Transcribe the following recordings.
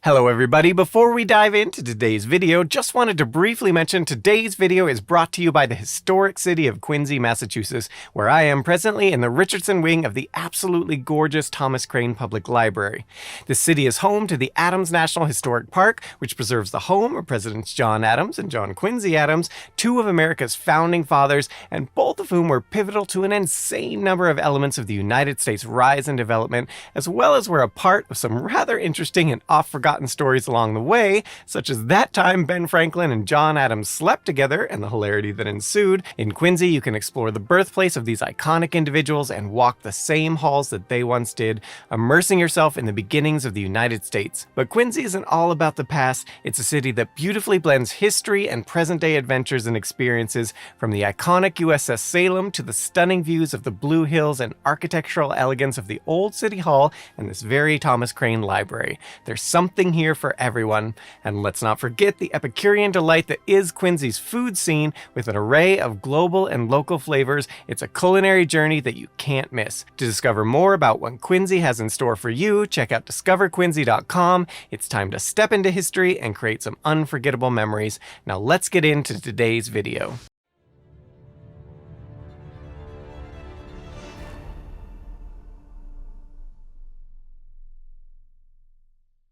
Hello everybody, before we dive into today's video, just wanted to briefly mention today's video is brought to you by the historic city of Quincy, Massachusetts, where I am presently in the Richardson wing of the absolutely gorgeous Thomas Crane Public Library. The city is home to the Adams National Historic Park, which preserves the home of Presidents John Adams and John Quincy Adams, two of America's founding fathers, and both of whom were pivotal to an insane number of elements of the United States' rise and development, as well as were a part of some rather interesting and oft-forgotten stories along the way, such as that time Ben Franklin and John Adams slept together and the hilarity that ensued. In Quincy, you can explore the birthplace of these iconic individuals and walk the same halls that they once did, immersing yourself in the beginnings of the United States. But Quincy isn't all about the past. It's a city that beautifully blends history and present-day adventures and experiences, from the iconic USS Salem to the stunning views of the Blue Hills and architectural elegance of the old City Hall and this very Thomas Crane Library. There's something here for everyone. And let's not forget the Epicurean delight that is Quincy's food scene, with an array of global and local flavors. It's a culinary journey that you can't miss. To discover more about what Quincy has in store for you, check out discoverquincy.com. It's time to step into history and create some unforgettable memories. Now let's get into today's video.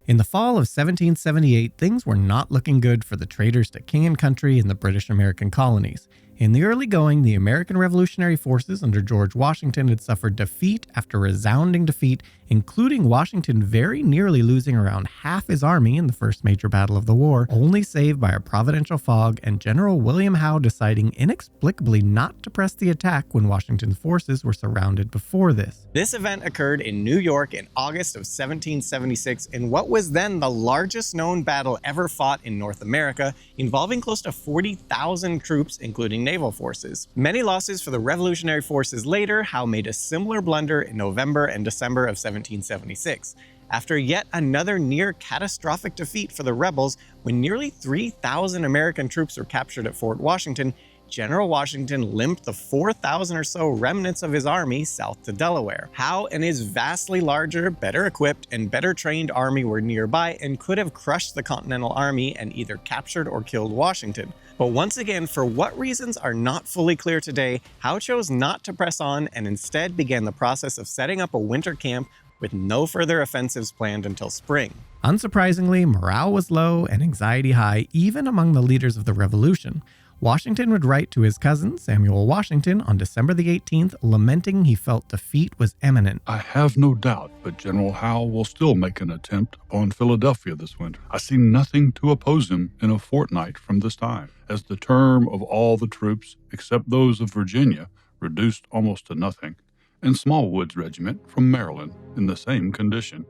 In the fall of 1778, things were not looking good for the traitors to king and country in the British American colonies. In the early going, the American Revolutionary forces under George Washington had suffered defeat after resounding defeat, including Washington very nearly losing around half his army in the first major battle of the war, only saved by a providential fog and General William Howe deciding inexplicably not to press the attack when Washington's forces were surrounded before this. This event occurred in New York in August of 1776 in what was then the largest known battle ever fought in North America, involving close to 40,000 troops, including naval forces. Many losses for the Revolutionary forces later, Howe made a similar blunder in November and December of 1776. After yet another near catastrophic defeat for the rebels, when nearly 3,000 American troops were captured at Fort Washington, General Washington limped the 4,000 or so remnants of his army south to Delaware. Howe and his vastly larger, better equipped, and better trained army were nearby and could have crushed the Continental Army and either captured or killed Washington. But once again, for what reasons are not fully clear today, Howe chose not to press on and instead began the process of setting up a winter camp with no further offensives planned until spring. Unsurprisingly, morale was low and anxiety high even among the leaders of the revolution. Washington would write to his cousin, Samuel Washington, on December the 18th, lamenting he felt defeat was imminent. I have no doubt, but General Howe will still make an attempt upon Philadelphia this winter. I see nothing to oppose him in a fortnight from this time, as the term of all the troops, except those of Virginia, reduced almost to nothing, and Smallwood's regiment from Maryland, in the same condition,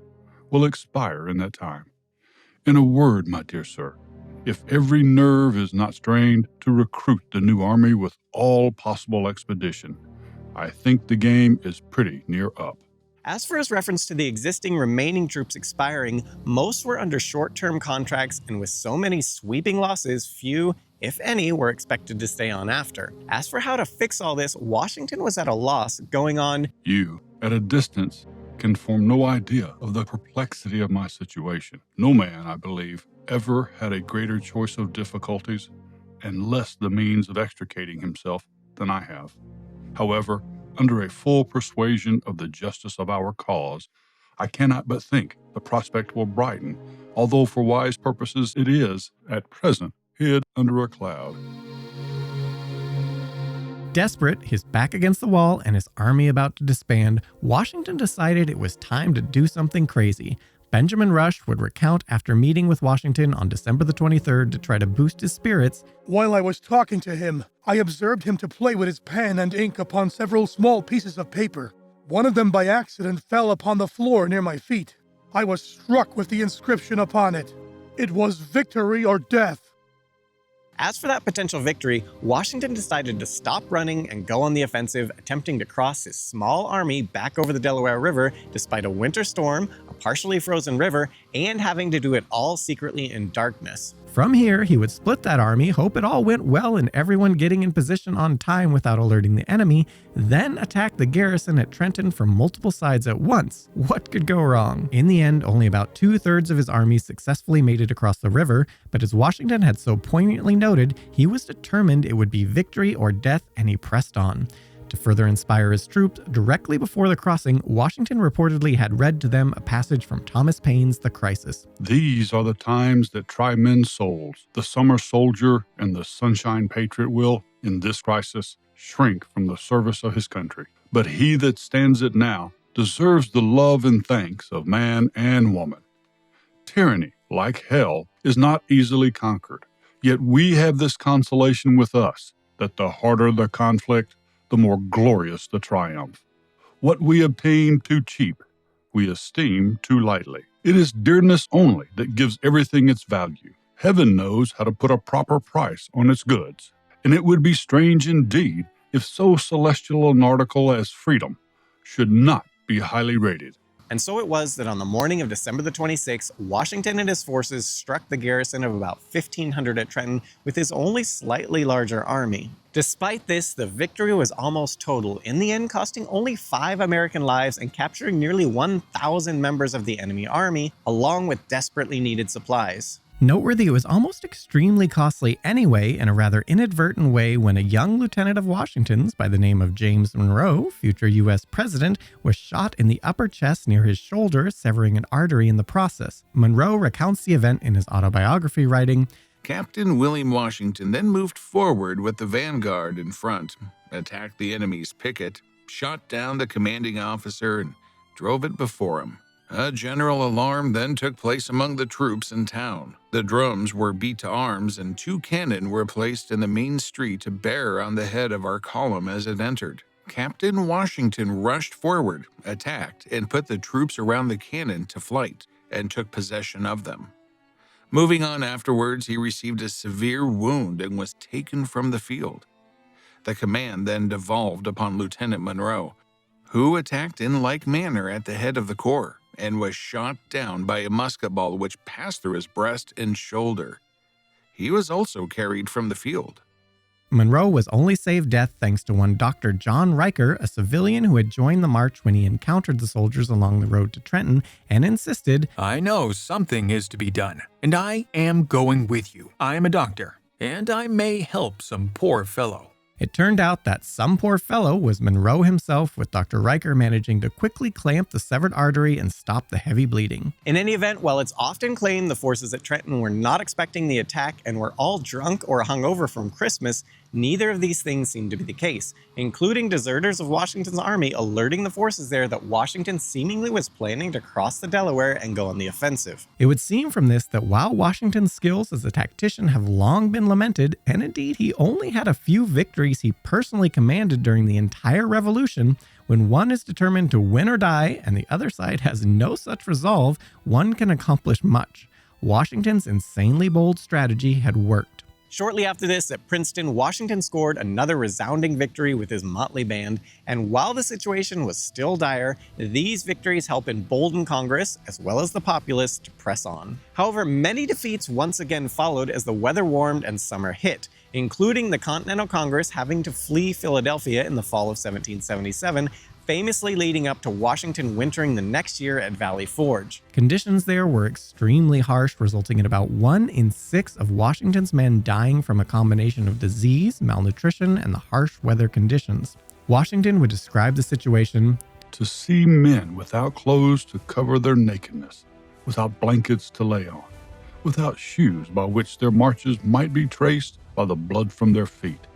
will expire in that time. In a word, my dear sir, if every nerve is not strained to recruit the new army with all possible expedition, I think the game is pretty near up. As for his reference to the existing remaining troops expiring, most were under short-term contracts, and with so many sweeping losses, few, if any, were expected to stay on after. As for how to fix all this, Washington was at a loss, going on, "You, at a distance, can form no idea of the perplexity of my situation. No man, I believe, ever had a greater choice of difficulties and less the means of extricating himself than I have. However, under a full persuasion of the justice of our cause, I cannot but think the prospect will brighten, although for wise purposes it is, at present, hid under a cloud." Desperate, his back against the wall and his army about to disband, Washington decided it was time to do something crazy. Benjamin Rush would recount after meeting with Washington on December the 23rd to try to boost his spirits. "While I was talking to him, I observed him to play with his pen and ink upon several small pieces of paper. One of them by accident fell upon the floor near my feet. I was struck with the inscription upon it. It was 'Victory or Death.' As for that potential victory, Washington decided to stop running and go on the offensive, attempting to cross his small army back over the Delaware River despite a winter storm, a partially frozen river, and having to do it all secretly in darkness. From here, he would split that army, hope it all went well and everyone getting in position on time without alerting the enemy, then attack the garrison at Trenton from multiple sides at once. What could go wrong? In the end, only about 2/3 of his army successfully made it across the river, but as Washington had so poignantly noted, he was determined it would be victory or death, and he pressed on. To further inspire his troops, directly before the crossing, Washington reportedly had read to them a passage from Thomas Paine's The Crisis. These are the times that try men's souls. The summer soldier and the sunshine patriot will, in this crisis, shrink from the service of his country. But he that stands it now deserves the love and thanks of man and woman. Tyranny, like hell, is not easily conquered. Yet we have this consolation with us, that the harder the conflict, the more glorious the triumph. What we obtain too cheap, we esteem too lightly. It is dearness only that gives everything its value. Heaven knows how to put a proper price on its goods, and it would be strange indeed if so celestial an article as freedom should not be highly rated. And so it was that on the morning of December the 26th, Washington and his forces struck the garrison of about 1,500 at Trenton with his only slightly larger army. Despite this, the victory was almost total, in the end costing only 5 American lives and capturing nearly 1,000 members of the enemy army, along with desperately needed supplies. Noteworthy, it was almost extremely costly anyway, in a rather inadvertent way, when a young lieutenant of Washington's by the name of James Monroe, future U.S. president, was shot in the upper chest near his shoulder, severing an artery in the process. Monroe recounts the event in his autobiography, writing, Captain William Washington then moved forward with the vanguard in front, attacked the enemy's picket, shot down the commanding officer, and drove it before him. A general alarm then took place among the troops in town. The drums were beat to arms, and 2 cannon were placed in the main street to bear on the head of our column as it entered. Captain Washington rushed forward, attacked, and put the troops around the cannon to flight, and took possession of them. Moving on afterwards, he received a severe wound and was taken from the field. The command then devolved upon Lieutenant Monroe, who attacked in like manner at the head of the corps, and was shot down by a musket ball which passed through his breast and shoulder. He was also carried from the field. Monroe was only saved death thanks to one Dr. John Riker, a civilian who had joined the march when he encountered the soldiers along the road to Trenton and insisted, I know something is to be done, and I am going with you. I am a doctor, and I may help some poor fellow. It turned out that some poor fellow was Monroe himself, with Dr. Riker managing to quickly clamp the severed artery and stop the heavy bleeding. In any event, while it's often claimed the forces at Trenton were not expecting the attack and were all drunk or hungover from Christmas, neither of these things seemed to be the case, including deserters of Washington's army alerting the forces there that Washington seemingly was planning to cross the Delaware and go on the offensive. It would seem from this that while Washington's skills as a tactician have long been lamented, and indeed he only had a few victories he personally commanded during the entire Revolution, when one is determined to win or die and the other side has no such resolve, one can accomplish much. Washington's insanely bold strategy had worked. Shortly after this, at Princeton, Washington scored another resounding victory with his motley band, and while the situation was still dire, these victories help embolden Congress, as well as the populace, to press on. However, many defeats once again followed as the weather warmed and summer hit, including the Continental Congress having to flee Philadelphia in the fall of 1777, famously leading up to Washington wintering the next year at Valley Forge. Conditions there were extremely harsh, resulting in about 1 in 6 of Washington's men dying from a combination of disease, malnutrition, and the harsh weather conditions. Washington would describe the situation, To see men without clothes to cover their nakedness, without blankets to lay on, without shoes by which their marches might be traced by the blood from their feet,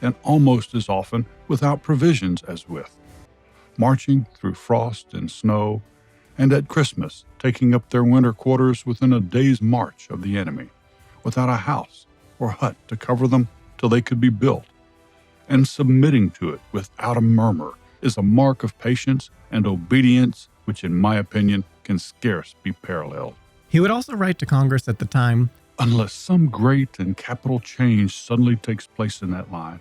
and almost as often without provisions as with, marching through frost and snow, and at Christmas taking up their winter quarters within a day's march of the enemy, without a house or hut to cover them till they could be built, and submitting to it without a murmur is a mark of patience and obedience which, in my opinion, can scarce be paralleled. He would also write to Congress at the time, unless some great and capital change suddenly takes place in that line.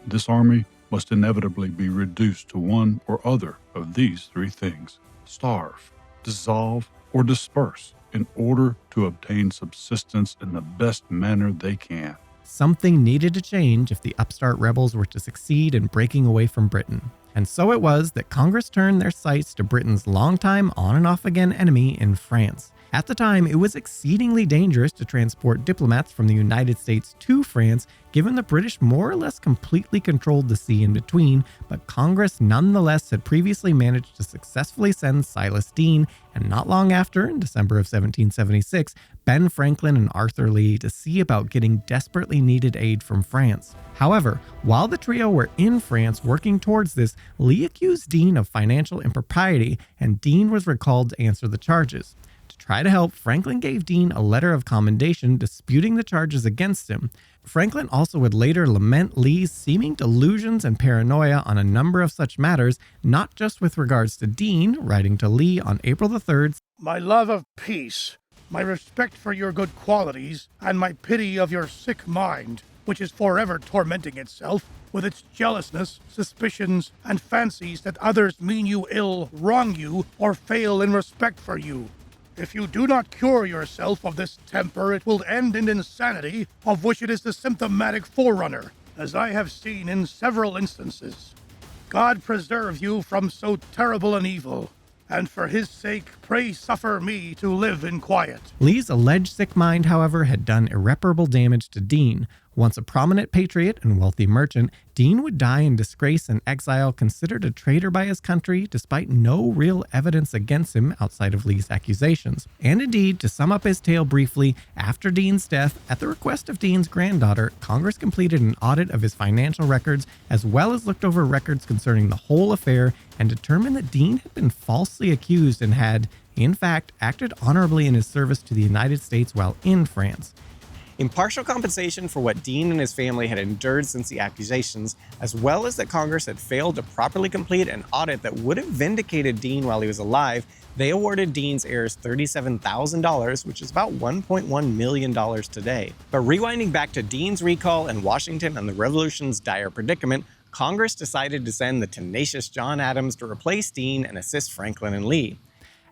This army must inevitably be reduced to one or other of these three things: starve, dissolve, or disperse, in order to obtain subsistence in the best manner they can. Something needed to change if the upstart rebels were to succeed in breaking away from Britain. And so it was that Congress turned their sights to Britain's longtime on and off again enemy in France. At the time, it was exceedingly dangerous to transport diplomats from the United States to France, given the British more or less completely controlled the sea in between, but Congress nonetheless had previously managed to successfully send Silas Deane, and not long after, in December of 1776, Ben Franklin and Arthur Lee to see about getting desperately needed aid from France. However, while the trio were in France working towards this, Lee accused Deane of financial impropriety, and Deane was recalled to answer the charges. To try to help, Franklin gave Deane a letter of commendation disputing the charges against him. Franklin also would later lament Lee's seeming delusions and paranoia on a number of such matters, not just with regards to Deane, writing to Lee on April the 3rd, My love of peace, my respect for your good qualities, and my pity of your sick mind, which is forever tormenting itself with its jealousness, suspicions, and fancies that others mean you ill, wrong you, or fail in respect for you. If you do not cure yourself of this temper, it will end in insanity, of which it is the symptomatic forerunner, as I have seen in several instances. God preserve you from so terrible an evil, and for his sake, pray suffer me to live in quiet. Lee's alleged sick mind, however, had done irreparable damage to Deane. Once a prominent patriot and wealthy merchant, Deane would die in disgrace and exile, considered a traitor by his country, despite no real evidence against him outside of Lee's accusations. And indeed, to sum up his tale briefly, after Deane's death, at the request of Deane's granddaughter, Congress completed an audit of his financial records, as well as looked over records concerning the whole affair, and determined that Deane had been falsely accused and had, in fact, acted honorably in his service to the United States while in France. In partial compensation for what Deane and his family had endured since the accusations, as well as that Congress had failed to properly complete an audit that would have vindicated Deane while he was alive, they awarded Deane's heirs $37,000, which is about $1.1 million today. But rewinding back to Deane's recall and Washington and the Revolution's dire predicament, Congress decided to send the tenacious John Adams to replace Deane and assist Franklin and Lee.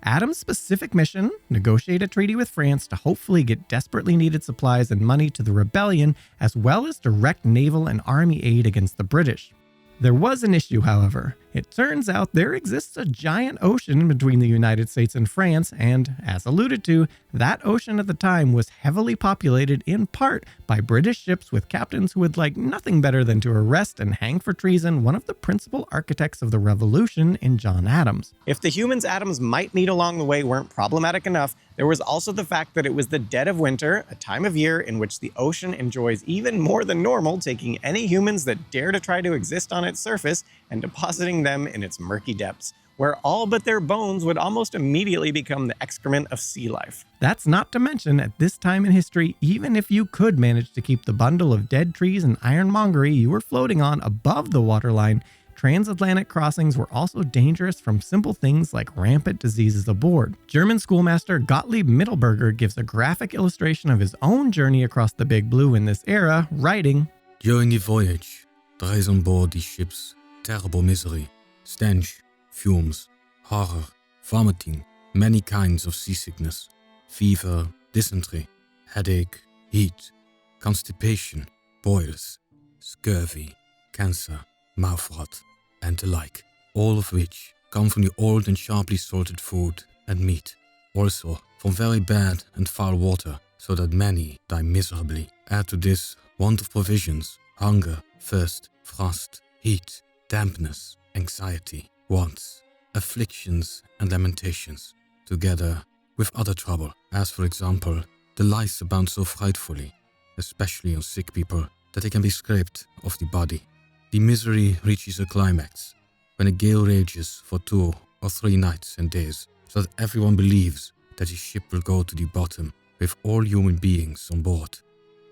Adams' specific mission: negotiate a treaty with France to hopefully get desperately needed supplies and money to the rebellion, as well as direct naval and army aid against the British. There was an issue, however. It turns out there exists a giant ocean between the United States and France, and, as alluded to, that ocean at the time was heavily populated in part by British ships with captains who would like nothing better than to arrest and hang for treason one of the principal architects of the Revolution in John Adams. If the humans Adams might meet along the way weren't problematic enough, there was also the fact that it was the dead of winter, a time of year in which the ocean enjoys even more than normal, taking any humans that dare to try to exist on its surface and depositing them in its murky depths, where all but their bones would almost immediately become the excrement of sea life. That's not to mention, at this time in history, even if you could manage to keep the bundle of dead trees and ironmongery you were floating on above the waterline, transatlantic crossings were also dangerous from simple things like rampant diseases aboard. German schoolmaster Gottlieb Mittelberger gives a graphic illustration of his own journey across the Big Blue in this era, writing, During the voyage, there is on board these ships terrible misery, stench, fumes, horror, vomiting, many kinds of seasickness, fever, dysentery, headache, heat, constipation, boils, scurvy, cancer, mouth rot, and the like, all of which come from the old and sharply salted food and meat, also from very bad and foul water, so that many die miserably. Add to this want of provisions, hunger, thirst, frost, heat, dampness, anxiety, wants, afflictions, and lamentations, together with other trouble, as for example, the lice abound so frightfully, especially on sick people, that they can be scraped off the body. The misery reaches a climax when a gale rages for 2 or 3 nights and days, so that everyone believes that the ship will go to the bottom with all human beings on board.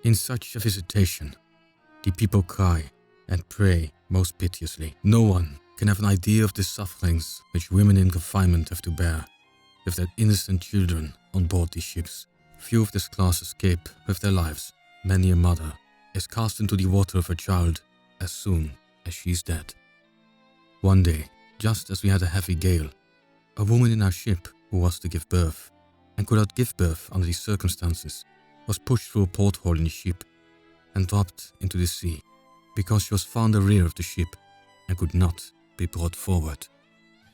In such a visitation, the people cry and pray most piteously. No one can have an idea of the sufferings which women in confinement have to bear, with their innocent children on board these ships, Few of this class escape with their lives. Many a mother is cast into the water of her child as soon as she's dead. One day, just as we had a heavy gale, a woman in our ship who was to give birth, and could not give birth under these circumstances, was pushed through a porthole in the ship and dropped into the sea because she was far in the rear of the ship and could not be brought forward.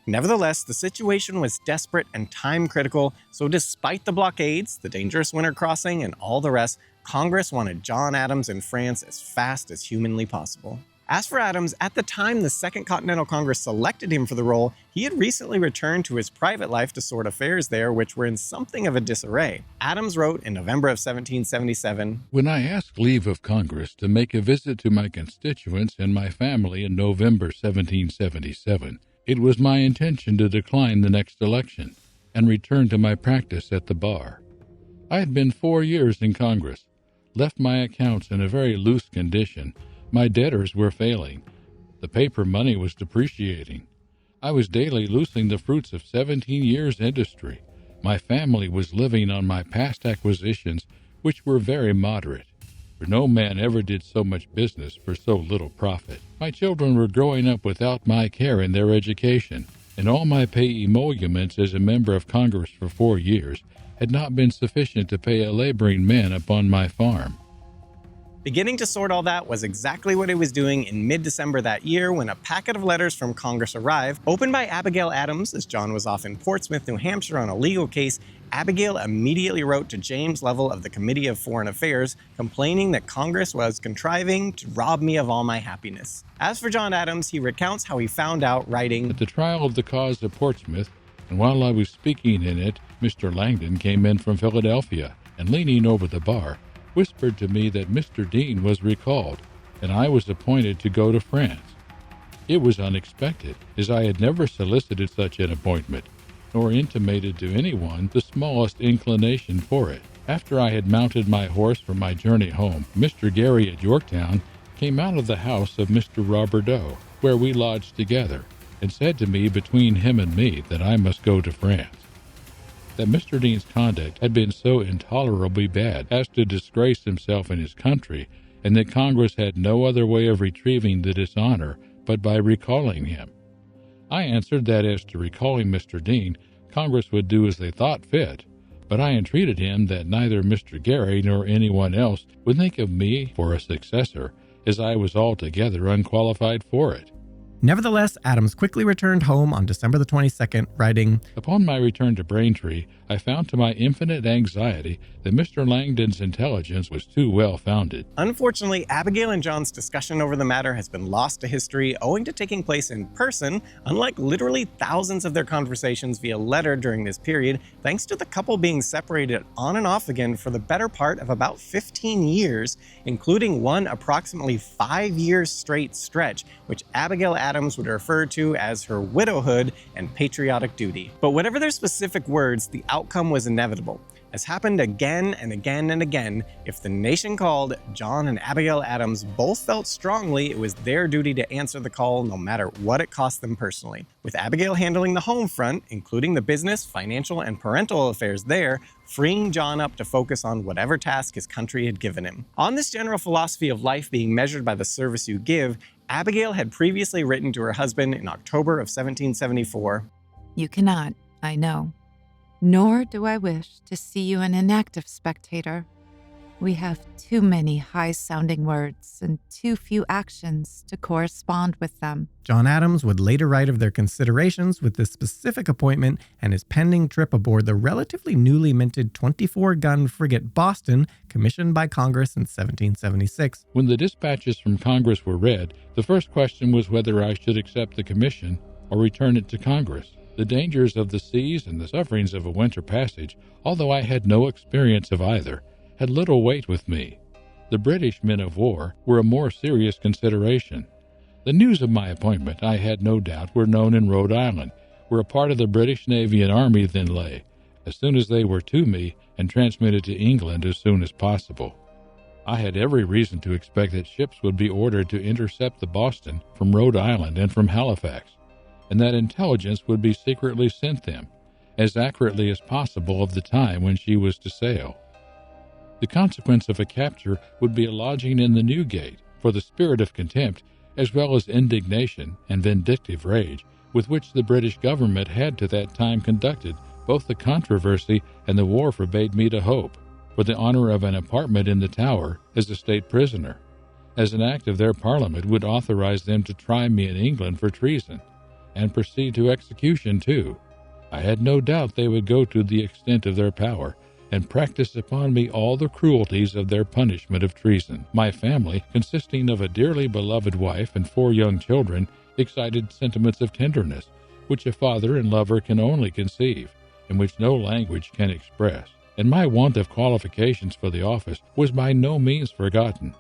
Nevertheless, the situation was desperate and time-critical, so despite the blockades, the dangerous winter crossing, and all the rest, Congress wanted John Adams in France as fast as humanly possible. As for Adams, at the time the Second Continental Congress selected him for the role, he had recently returned to his private life to sort affairs there, which were in something of a disarray. Adams wrote in November of 1777, "When I asked leave of Congress to make a visit to my constituents and my family in November 1777, it was my intention to decline the next election and return to my practice at the bar. I had been 4 years in Congress, left my accounts in a very loose condition. My debtors were failing. The paper money was depreciating. I was daily losing the fruits of 17 years' industry. My family was living on my past acquisitions, which were very moderate, for no man ever did so much business for so little profit. My children were growing up without my care in their education, and all my pay emoluments as a member of Congress for 4 years had not been sufficient to pay a laboring man upon my farm." Beginning to sort all that was exactly what he was doing in mid-December that year when a packet of letters from Congress arrived. Opened by Abigail Adams, as John was off in Portsmouth, New Hampshire on a legal case, Abigail immediately wrote to James Lovell of the Committee of Foreign Affairs, complaining that Congress was contriving to rob me of all my happiness. As for John Adams, he recounts how he found out, writing, "At the trial of the cause of Portsmouth, and while I was speaking in it, Mr. Langdon came in from Philadelphia, and leaning over the bar, whispered to me that Mr. Dean was recalled, and I was appointed to go to France. It was unexpected, as I had never solicited such an appointment, nor intimated to anyone the smallest inclination for it. After I had mounted my horse for my journey home, Mr. Gary at Yorktown came out of the house of Mr. Roberdeau, where we lodged together, and said to me between him and me that I must go to France. That Mr. Dean's conduct had been so intolerably bad as to disgrace himself and his country, and that Congress had no other way of retrieving the dishonor but by recalling him. I answered that as to recalling Mr. Dean, Congress would do as they thought fit, but I entreated him that neither Mr. Gary nor anyone else would think of me for a successor, as I was altogether unqualified for it. Nevertheless, Adams quickly returned home on December the 22nd, writing, "Upon my return to Braintree, I found to my infinite anxiety that Mr. Langdon's intelligence was too well founded." Unfortunately, Abigail and John's discussion over the matter has been lost to history owing to taking place in person, unlike literally thousands of their conversations via letter during this period, thanks to the couple being separated on and off again for the better part of about 15 years, including one approximately 5 years straight stretch, which Abigail Adams would refer to as her widowhood and patriotic duty. But whatever their specific words, the outcome was inevitable. As happened again and again and again, if the nation called, John and Abigail Adams both felt strongly it was their duty to answer the call no matter what it cost them personally. With Abigail handling the home front, including the business, financial, and parental affairs there, freeing John up to focus on whatever task his country had given him. On this general philosophy of life being measured by the service you give, Abigail had previously written to her husband in October of 1774, "You cannot, I know. Nor do I wish to see you an inactive spectator. We have too many high-sounding words and too few actions to correspond with them." John Adams would later write of their considerations with this specific appointment and his pending trip aboard the relatively newly minted 24-gun frigate Boston, commissioned by Congress in 1776. When the dispatches from Congress were read, the first question was whether I should accept the commission or return it to Congress. The dangers of the seas and the sufferings of a winter passage, although I had no experience of either, had little weight with me. The British men of war were a more serious consideration. The news of my appointment, I had no doubt, were known in Rhode Island, where a part of the British Navy and Army then lay, as soon as they were to me, and transmitted to England as soon as possible. I had every reason to expect that ships would be ordered to intercept the Boston from Rhode Island and from Halifax, and that intelligence would be secretly sent them, as accurately as possible of the time when she was to sail. The consequence of a capture would be a lodging in the Newgate for the spirit of contempt, as well as indignation and vindictive rage with which the British government had to that time conducted both the controversy and the war forbade me to hope for the honor of an apartment in the Tower as a state prisoner, as an act of their Parliament would authorize them to try me in England for treason, and proceed to execution too. I had no doubt they would go to the extent of their power, and practice upon me all the cruelties of their punishment of treason. My family, consisting of a dearly beloved wife and 4 young children, excited sentiments of tenderness, which a father and lover can only conceive, and which no language can express. And my want of qualifications for the office was by no means forgotten.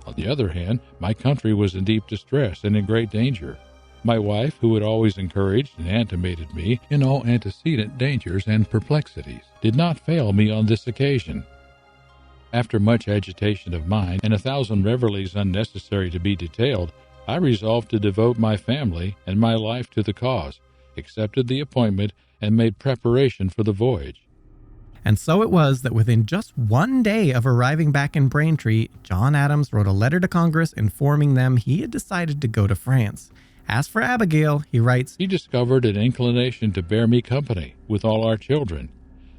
On the other hand, my country was in deep distress and in great danger. My wife, who had always encouraged and animated me in all antecedent dangers and perplexities, did not fail me on this occasion. After much agitation of mind and 1,000 reveries unnecessary to be detailed, I resolved to devote my family and my life to the cause, accepted the appointment, and made preparation for the voyage. And so it was that within just 1 day of arriving back in Braintree, John Adams wrote a letter to Congress informing them he had decided to go to France. As for Abigail, he writes, "He discovered an inclination to bear me company with all our children.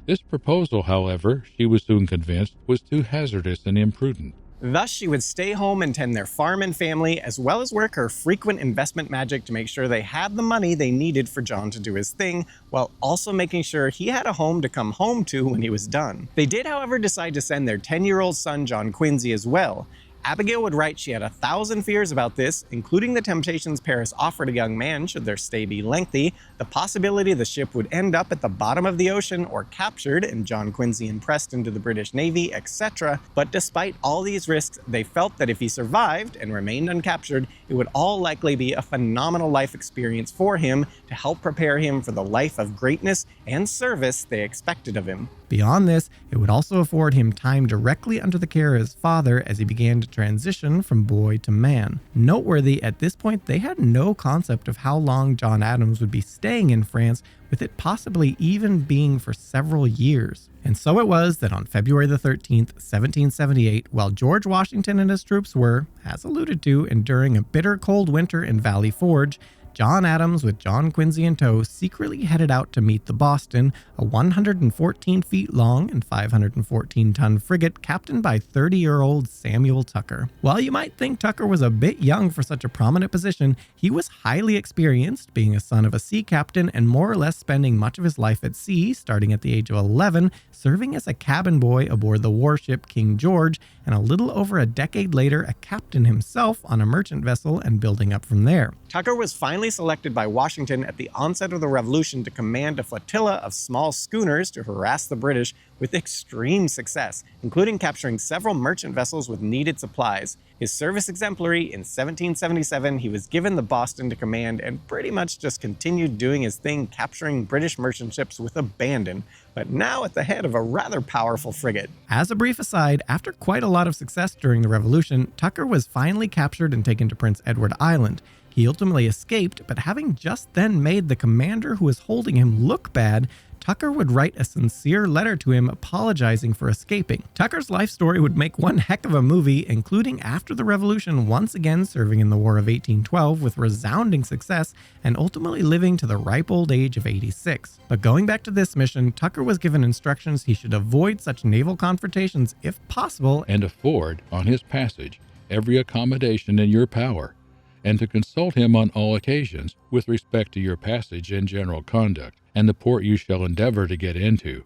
This proposal, however, she was soon convinced, was too hazardous and imprudent. Thus, she would stay home and tend their farm and family, as well as work her frequent investment magic to make sure they had the money they needed for John to do his thing, while also making sure he had a home to come home to when he was done. They did, however, decide to send their 10-year-old son, John Quincy, as well. Abigail would write she had 1,000 fears about this, including the temptations Paris offered a young man should their stay be lengthy, the possibility the ship would end up at the bottom of the ocean or captured and John Quincy impressed into the British Navy, etc. But despite all these risks, they felt that if he survived and remained uncaptured, it would all likely be a phenomenal life experience for him to help prepare him for the life of greatness and service they expected of him. Beyond this, it would also afford him time directly under the care of his father as he began to transition from boy to man. Noteworthy, at this point, they had no concept of how long John Adams would be staying in France, with it possibly even being for several years. And so it was that on February the 13th, 1778, while George Washington and his troops were, as alluded to, enduring a bitter cold winter in Valley Forge, John Adams, with John Quincy in tow, secretly headed out to meet the Boston, a 114 feet long and 514-ton frigate captained by 30-year-old Samuel Tucker. While you might think Tucker was a bit young for such a prominent position, he was highly experienced, being a son of a sea captain and more or less spending much of his life at sea, starting at the age of 11, serving as a cabin boy aboard the warship King George, and a little over a decade later, a captain himself on a merchant vessel and building up from there. Tucker was finally selected by Washington at the onset of the Revolution to command a flotilla of small schooners to harass the British with extreme success, including capturing several merchant vessels with needed supplies. His service exemplary, in 1777, he was given the Boston to command and pretty much just continued doing his thing, capturing British merchant ships with abandon, but now at the head of a rather powerful frigate. As a brief aside, after quite a lot of success during the Revolution, Tucker was finally captured and taken to Prince Edward Island. He ultimately escaped, but having just then made the commander who was holding him look bad, Tucker would write a sincere letter to him apologizing for escaping. Tucker's life story would make one heck of a movie, including after the Revolution once again serving in the War of 1812 with resounding success and ultimately living to the ripe old age of 86. But going back to this mission, Tucker was given instructions he should avoid such naval confrontations if possible and afford, on his passage, every accommodation in your power, and to consult him on all occasions with respect to your passage and general conduct, and the port you shall endeavor to get into,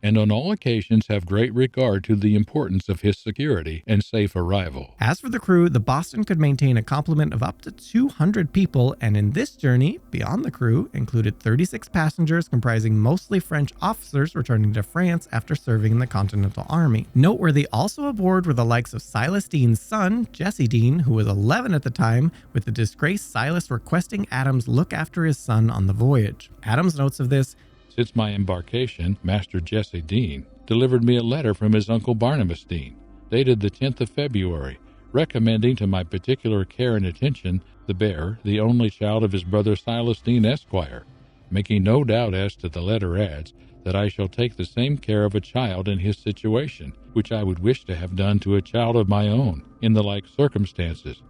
and on all occasions have great regard to the importance of his security and safe arrival. As for the crew, the Boston could maintain a complement of up to 200 people, and in this journey, beyond the crew, included 36 passengers comprising mostly French officers returning to France after serving in the Continental Army. Noteworthy also aboard were the likes of Silas Deane's son, Jesse Deane, who was 11 at the time, with the disgraced Silas requesting Adams look after his son on the voyage. Adams notes of this, "Since my embarkation, Master Jesse Deane delivered me a letter from his uncle Barnabas Deane, dated the 10th of February, recommending to my particular care and attention the bearer, the only child of his brother Silas Deane, Esquire, making no doubt as to the letter adds, that I shall take the same care of a child in his situation, which I would wish to have done to a child of my own, in the like circumstances.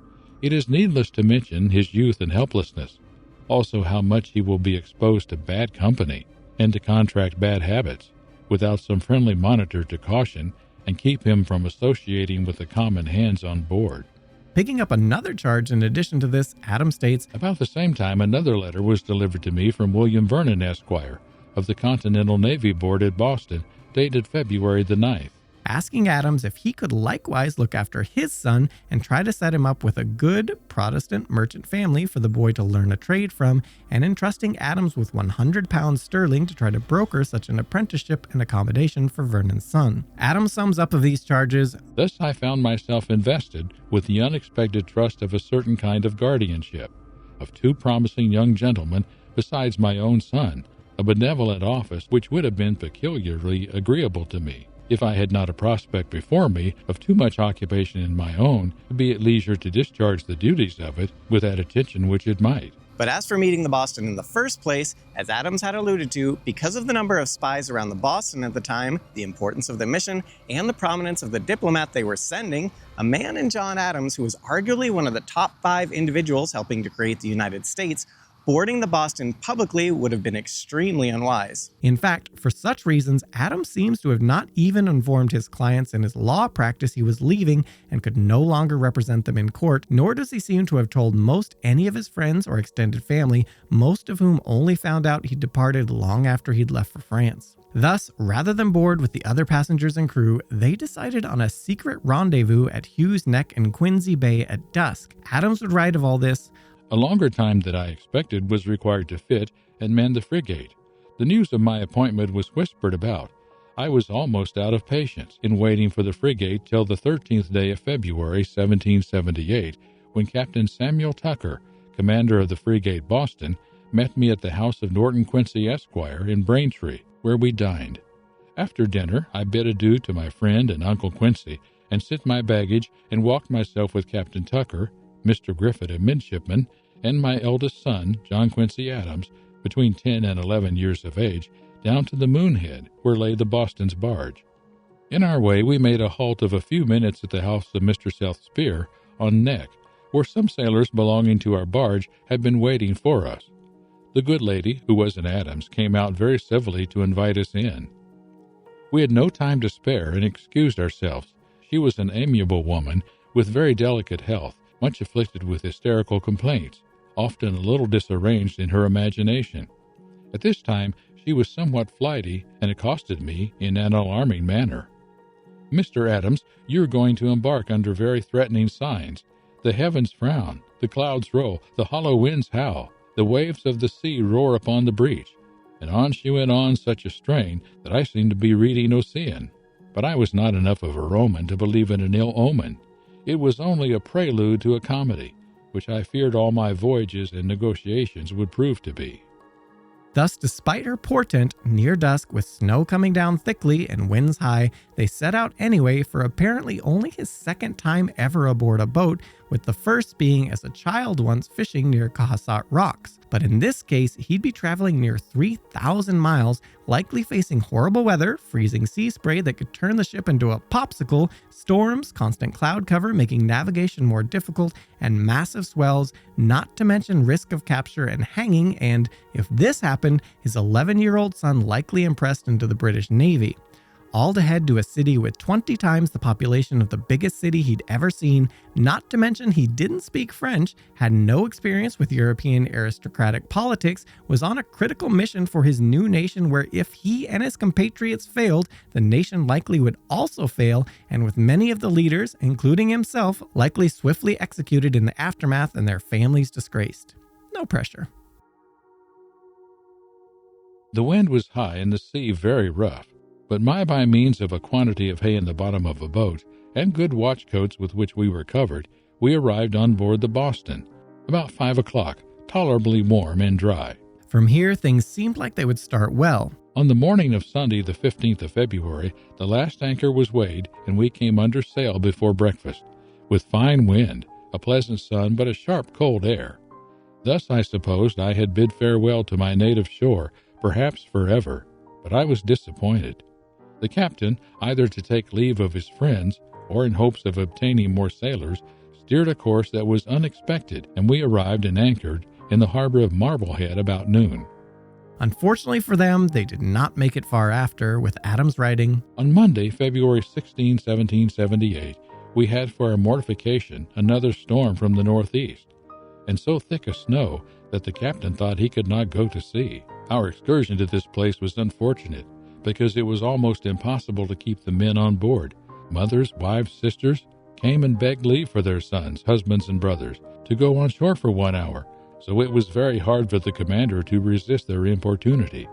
It is needless to mention his youth and helplessness, also how much he will be exposed to bad company, and to contract bad habits, without some friendly monitor to caution and keep him from associating with the common hands on board. Picking up another charge in addition to this, Adams states, About the same time, another letter was delivered to me from William Vernon, Esquire, of the Continental Navy Board at Boston, dated February the 9th. Asking Adams if he could likewise look after his son and try to set him up with a good Protestant merchant family for the boy to learn a trade from, and entrusting Adams with 100 pounds sterling to try to broker such an apprenticeship and accommodation for Vernon's son. Adams sums up of these charges, Thus I found myself invested with the unexpected trust of a certain kind of guardianship, of 2 promising young gentlemen, besides my own son, a benevolent office which would have been peculiarly agreeable to me, if I had not a prospect before me of too much occupation in my own to be at leisure to discharge the duties of it with that attention which it might. But as for meeting the Boston in the first place, as Adams had alluded to, because of the number of spies around the Boston at the time, the importance of the mission, and the prominence of the diplomat they were sending, a man in John Adams, who was arguably one of the top 5 individuals helping to create the United States, boarding the Boston publicly would have been extremely unwise. In fact, for such reasons, Adams seems to have not even informed his clients in his law practice he was leaving and could no longer represent them in court, nor does he seem to have told any of his friends or extended family, most of whom only found out he departed long after he'd left for France. Thus, rather than board with the other passengers and crew, they decided on a secret rendezvous at Hughes Neck in Quincy Bay at dusk. Adams would write of all this, A longer time than I expected was required to fit and mend the frigate. The news of my appointment was whispered about. I was almost out of patience in waiting for the frigate till the 13th day of February, 1778, when Captain Samuel Tucker, commander of the frigate Boston, met me at the house of Norton Quincy, Esquire, in Braintree, where we dined. After dinner, I bid adieu to my friend and Uncle Quincy, and sent my baggage and walked myself with Captain Tucker, Mr. Griffith, a midshipman, and my eldest son, John Quincy Adams, between 10 and 11 years of age, down to the Moonhead, where lay the Boston's barge. In our way, we made a halt of a few minutes at the house of Mr. South Spear, on Neck, where some sailors belonging to our barge had been waiting for us. The good lady, who was an Adams, came out very civilly to invite us in. We had no time to spare, and excused ourselves. She was an amiable woman, with very delicate health, much afflicted with hysterical complaints, often a little disarranged in her imagination. At this time she was somewhat flighty, and accosted me in an alarming manner. Mr. Adams, you are going to embark under very threatening signs. The heavens frown, the clouds roll, the hollow winds howl, the waves of the sea roar upon the breach. And on she went on such a strain that I seemed to be reading Ossian. But I was not enough of a Roman to believe in an ill omen. It was only a prelude to a comedy, which I feared all my voyages and negotiations would prove to be. Thus, despite her portent, near dusk with snow coming down thickly and winds high, they set out anyway for apparently only his second time ever aboard a boat, with the first being as a child once fishing near Cohasset Rocks. But in this case, he'd be traveling near 3,000 miles, likely facing horrible weather, freezing sea spray that could turn the ship into a popsicle, storms, constant cloud cover making navigation more difficult, and massive swells, not to mention risk of capture and hanging, and, if this happened, his 11-year-old son likely impressed into the British Navy. All to head to a city with 20 times the population of the biggest city he'd ever seen, not to mention he didn't speak French, had no experience with European aristocratic politics, was on a critical mission for his new nation where if he and his compatriots failed, the nation likely would also fail, and with many of the leaders, including himself, likely swiftly executed in the aftermath and their families disgraced. No pressure. The wind was high and the sea very rough, but by means of a quantity of hay in the bottom of a boat, and good watch coats with which we were covered, we arrived on board the Boston, about 5 o'clock, tolerably warm and dry. From here, things seemed like they would start well. On the morning of Sunday, the 15th of February, the last anchor was weighed, and we came under sail before breakfast, with fine wind, a pleasant sun, but a sharp cold air. Thus I supposed I had bid farewell to my native shore, perhaps forever. but I was disappointed. The captain, either to take leave of his friends or in hopes of obtaining more sailors, steered a course that was unexpected, and we arrived and anchored in the harbor of Marblehead about noon. Unfortunately for them, they did not make it far after, with Adams writing, On Monday, February 16, 1778, we had for our mortification another storm from the northeast, and so thick a snow that the captain thought he could not go to sea. Our excursion to this place was unfortunate, because it was almost impossible to keep the men on board. Mothers, wives, sisters came and begged leave for their sons, husbands, and brothers to go on shore for 1 hour, so it was very hard for the commander to resist their importunity.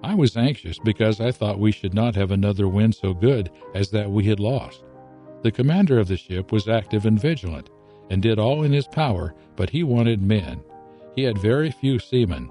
I was anxious because I thought we should not have another wind so good as that we had lost. The commander of the ship was active and vigilant, and did all in his power, but he wanted men. He had very few seamen.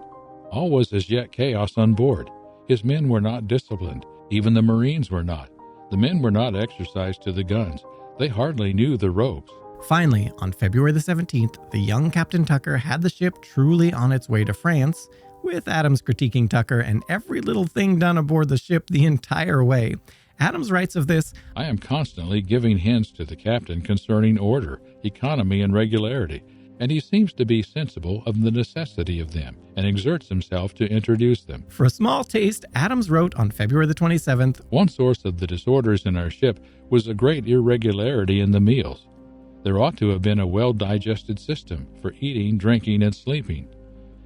All was as yet chaos on board. His men were not disciplined. Even the Marines were not. The men were not exercised to the guns. They hardly knew the ropes. Finally, on February the 17th, the young Captain Tucker had the ship truly on its way to France, with Adams critiquing Tucker and every little thing done aboard the ship the entire way. Adams writes of this, I am constantly giving hints to the captain concerning order, economy, and regularity, and he seems to be sensible of the necessity of them, and exerts himself to introduce them. For a small taste, Adams wrote on February the 27th, One source of the disorders in our ship was a great irregularity in the meals. There ought to have been a well-digested system for eating, drinking, and sleeping.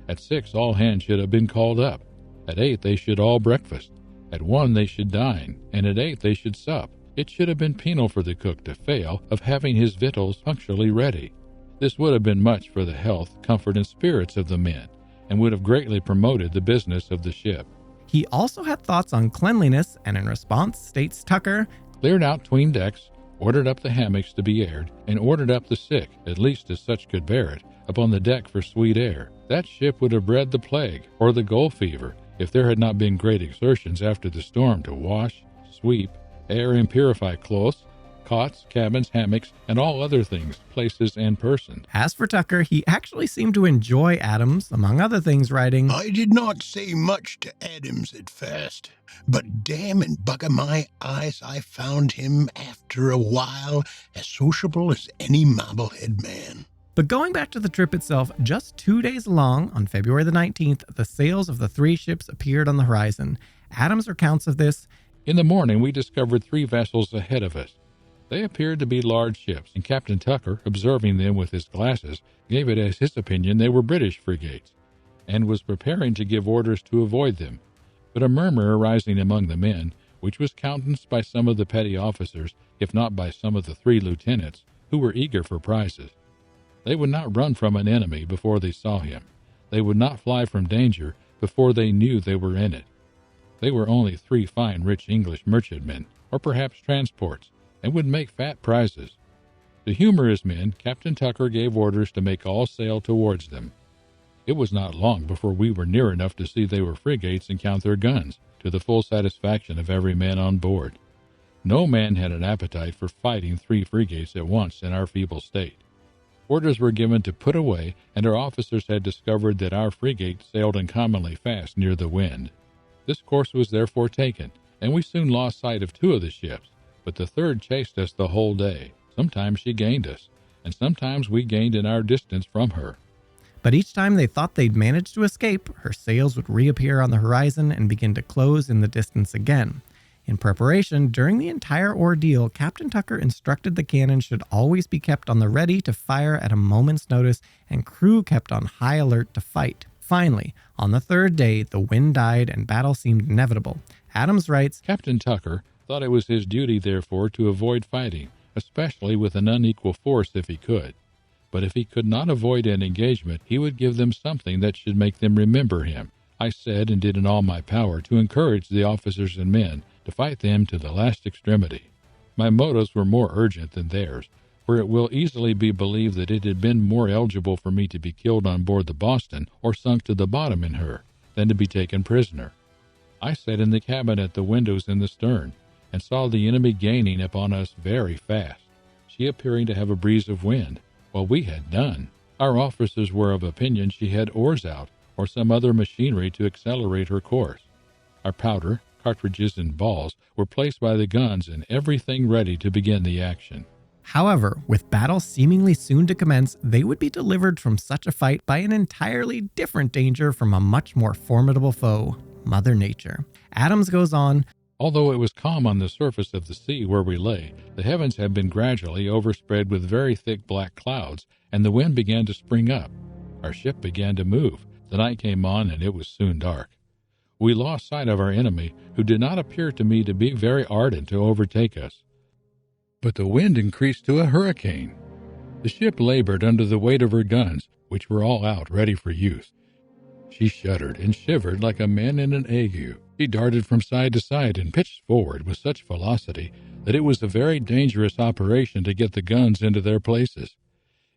At 6, all hands should have been called up. At 8, they should all breakfast. At 1, they should dine, and at 8, they should sup. It should have been penal for the cook to fail of having his victuals punctually ready. This would have been much for the health, comfort, and spirits of the men, and would have greatly promoted the business of the ship. He also had thoughts on cleanliness, and in response states Tucker, Cleared out 'tween decks, ordered up the hammocks to be aired, and ordered up the sick, at least as such could bear it, upon the deck for sweet air. That ship would have bred the plague, or the gold fever, if there had not been great exertions after the storm to wash, sweep, air, and purify clothes, cots, cabins, hammocks, and all other things, places, and persons. As for Tucker, he actually seemed to enjoy Adams, among other things, writing, I did not say much to Adams at first, but damn and bugger my eyes, I found him after a while as sociable as any Marblehead man. But going back to the trip itself, just 2 days long, on February the 19th, the sails of the 3 ships appeared on the horizon. Adams recounts of this, In the morning we discovered 3 vessels ahead of us. They appeared to be large ships, and Captain Tucker, observing them with his glasses, gave it as his opinion they were British frigates, and was preparing to give orders to avoid them. But a murmur arising among the men, which was countenanced by some of the petty officers, if not by some of the 3 lieutenants, who were eager for prizes. They would not run from an enemy before they saw him. They would not fly from danger before they knew they were in it. They were only 3 fine, rich English merchantmen, or perhaps transports, and would make fat prizes. To humor his men, Captain Tucker gave orders to make all sail towards them. It was not long before we were near enough to see they were frigates and count their guns, to the full satisfaction of every man on board. No man had an appetite for fighting 3 frigates at once in our feeble state. Orders were given to put away, and our officers had discovered that our frigate sailed uncommonly fast near the wind. This course was therefore taken, and we soon lost sight of 2 of the ships, but the 3rd chased us the whole day. Sometimes she gained us, and sometimes we gained in our distance from her. But each time they thought they'd managed to escape, her sails would reappear on the horizon and begin to close in the distance again. In preparation, during the entire ordeal, Captain Tucker instructed the cannon should always be kept on the ready to fire at a moment's notice, and crew kept on high alert to fight. Finally, on the 3rd day, the wind died and battle seemed inevitable. Adams writes, Captain Tucker thought it was his duty, therefore, to avoid fighting, especially with an unequal force if he could. But if he could not avoid an engagement, he would give them something that should make them remember him. I said and did in all my power to encourage the officers and men to fight them to the last extremity. My motives were more urgent than theirs, for it will easily be believed that it had been more eligible for me to be killed on board the Boston or sunk to the bottom in her than to be taken prisoner. I sat in the cabin at the windows in the stern, and saw the enemy gaining upon us very fast, she appearing to have a breeze of wind, while we had none. Our officers were of opinion she had oars out, or some other machinery to accelerate her course. Our powder, cartridges, and balls were placed by the guns and everything ready to begin the action. However, with battle seemingly soon to commence, they would be delivered from such a fight by an entirely different danger from a much more formidable foe, Mother Nature. Adams goes on, Although it was calm on the surface of the sea where we lay, the heavens had been gradually overspread with very thick black clouds, and the wind began to spring up. Our ship began to move. The night came on, and it was soon dark. We lost sight of our enemy, who did not appear to me to be very ardent to overtake us. But the wind increased to a hurricane. The ship labored under the weight of her guns, which were all out ready for use. She shuddered and shivered like a man in an ague. She darted from side to side and pitched forward with such velocity that it was a very dangerous operation to get the guns into their places.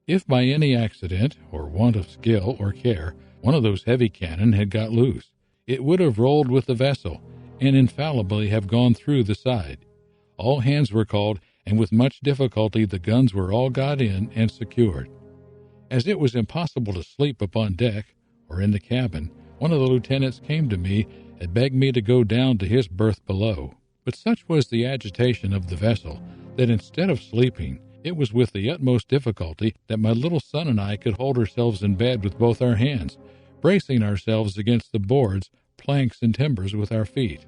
If by any accident, or want of skill or care, one of those heavy cannon had got loose, it would have rolled with the vessel, and infallibly have gone through the side. All hands were called, and with much difficulty the guns were all got in and secured. As it was impossible to sleep upon deck, or in the cabin, one of the lieutenants came to me and begged me to go down to his berth below. But such was the agitation of the vessel, that instead of sleeping, it was with the utmost difficulty that my little son and I could hold ourselves in bed with both our hands, bracing ourselves against the boards, planks, and timbers with our feet.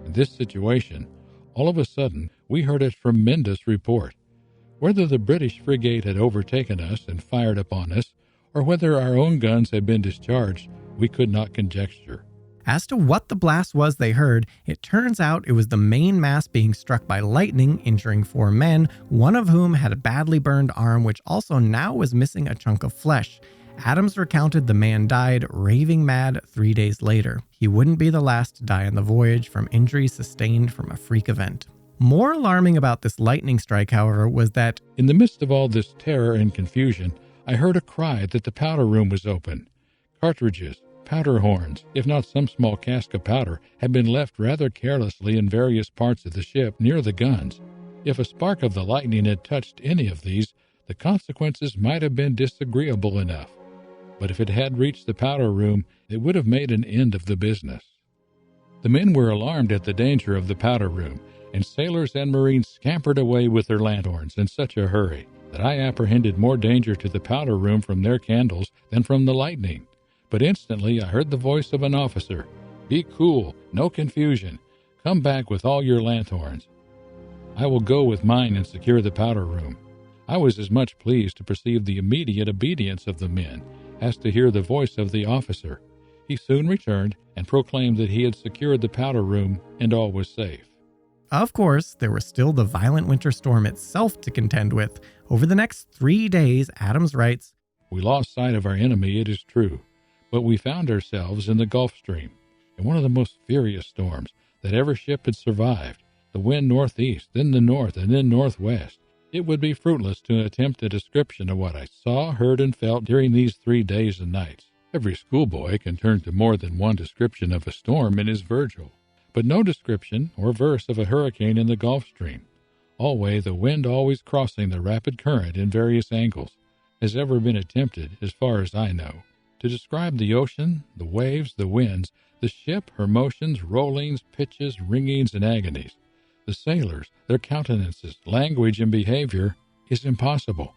In this situation, all of a sudden, we heard a tremendous report. Whether the British frigate had overtaken us and fired upon us, or whether our own guns had been discharged, we could not conjecture. As to what the blast was they heard, it turns out it was the main mast being struck by lightning, injuring 4 men, one of whom had a badly burned arm which also now was missing a chunk of flesh. Adams recounted the man died raving mad 3 days later. He wouldn't be the last to die on the voyage from injuries sustained from a freak event. More alarming about this lightning strike, however, was that in the midst of all this terror and confusion, I heard a cry that the powder room was open. Cartridges, powder horns, if not some small cask of powder, had been left rather carelessly in various parts of the ship near the guns. If a spark of the lightning had touched any of these, the consequences might have been disagreeable enough. But if it had reached the powder room, it would have made an end of the business. The men were alarmed at the danger of the powder room, and sailors and marines scampered away with their lanthorns in such a hurry that I apprehended more danger to the powder room from their candles than from the lightning. But instantly I heard the voice of an officer. "Be cool, no confusion. Come back with all your lanthorns. I will go with mine and secure the powder room." I was as much pleased to perceive the immediate obedience of the men as to hear the voice of the officer. He soon returned and proclaimed that he had secured the powder room and all was safe. Of course, there was still the violent winter storm itself to contend with. Over the next 3 days, Adams writes, "We lost sight of our enemy, it is true, but we found ourselves in the Gulf Stream, in one of the most furious storms that ever ship had survived. The wind northeast, then the north, and then northwest. It would be fruitless to attempt a description of what I saw, heard, and felt during these 3 days and nights. Every schoolboy can turn to more than one description of a storm in his Virgil, but no description or verse of a hurricane in the Gulf Stream, always the wind always crossing the rapid current in various angles, has ever been attempted, as far as I know, to describe the ocean, the waves, the winds, the ship, her motions, rollings, pitches, ringings, and agonies, the sailors, their countenances, language, and behavior, is impossible.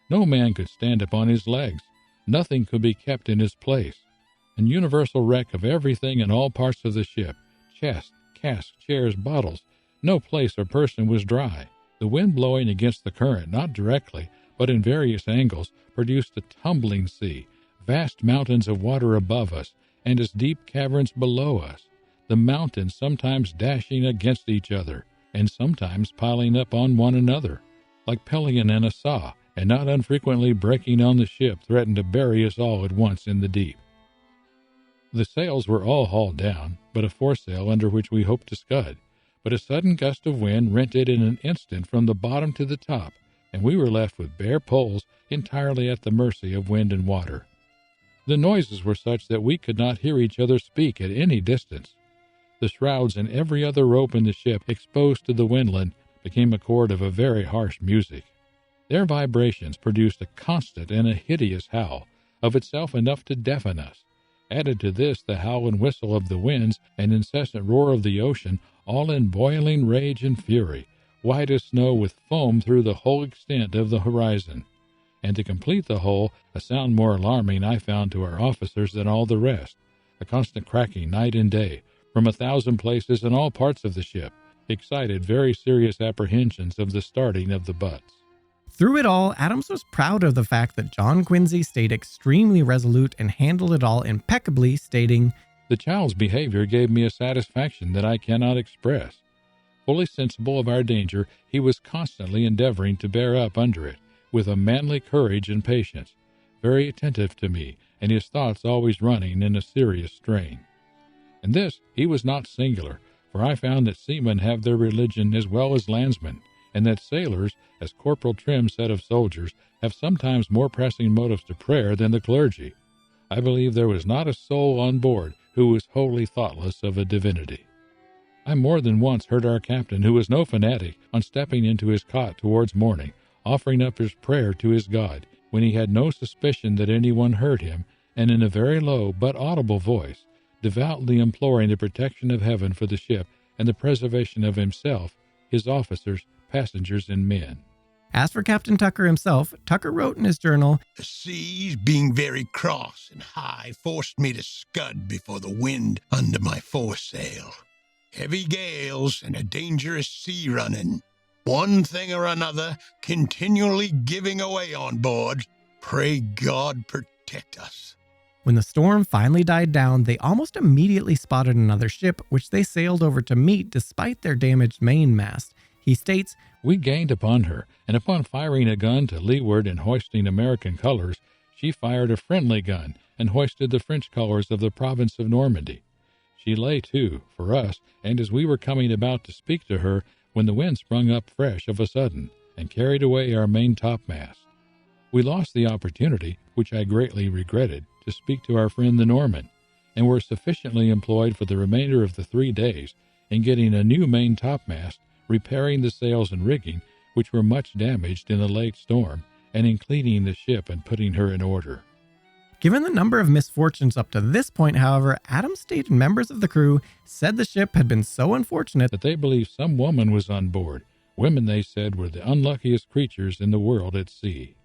No man could stand upon his legs. Nothing could be kept in his place. An universal wreck of everything in all parts of the ship, chests, casks, chairs, bottles. No place or person was dry. The wind blowing against the current, not directly, but in various angles, produced a tumbling sea, vast mountains of water above us, and as deep caverns below us, the mountains sometimes dashing against each other, and sometimes piling up on one another, like Pelion and a saw, and not unfrequently breaking on the ship, threatened to bury us all at once in the deep. The sails were all hauled down, but a foresail under which we hoped to scud, but a sudden gust of wind rent it in an instant from the bottom to the top, and we were left with bare poles entirely at the mercy of wind and water. The noises were such that we could not hear each other speak at any distance. The shrouds and every other rope in the ship exposed to the windland became a chord of a very harsh music. Their vibrations produced a constant and a hideous howl, of itself enough to deafen us. Added to this the howl and whistle of the winds and incessant roar of the ocean, all in boiling rage and fury, white as snow with foam through the whole extent of the horizon. And to complete the whole, a sound more alarming I found to our officers than all the rest, a constant cracking night and day, from 1,000 places in all parts of the ship, excited very serious apprehensions of the starting of the butts. Through it all, Adams was proud of the fact that John Quincy stayed extremely resolute and handled it all impeccably, stating, "The child's behavior gave me a satisfaction that I cannot express. Fully sensible of our danger, he was constantly endeavoring to bear up under it, with a manly courage and patience, very attentive to me, and his thoughts always running in a serious strain. In this he was not singular, for I found that seamen have their religion as well as landsmen, and that sailors, as Corporal Trim said of soldiers, have sometimes more pressing motives to prayer than the clergy. I believe there was not a soul on board who was wholly thoughtless of a divinity. I more than once heard our captain, who was no fanatic, on stepping into his cot towards morning, offering up his prayer to his God, when he had no suspicion that anyone heard him, and in a very low but audible voice, devoutly imploring the protection of heaven for the ship and the preservation of himself, his officers, passengers, and men." As for Captain Tucker himself, Tucker wrote in his journal, "The seas, being very cross and high, forced me to scud before the wind under my foresail. Heavy gales and a dangerous sea running. One thing or another continually giving away on board. Pray God protect us." When the storm finally died down, they almost immediately spotted another ship, which they sailed over to meet despite their damaged mainmast. He states, "We gained upon her, and upon firing a gun to leeward and hoisting American colors, she fired a friendly gun and hoisted the French colors of the province of Normandy. She lay to, for us, and as we were coming about to speak to her, when the wind sprung up fresh of a sudden, and carried away our main topmast. We lost the opportunity, which I greatly regretted, to speak to our friend the Norman, and were sufficiently employed for the remainder of the 3 days in getting a new main topmast, repairing the sails and rigging, which were much damaged in the late storm, and in cleaning the ship and putting her in order." Given the number of misfortunes up to this point, however, Adams stated members of the crew said the ship had been so unfortunate that they believed some woman was on board. Women, they said, were the unluckiest creatures in the world at sea.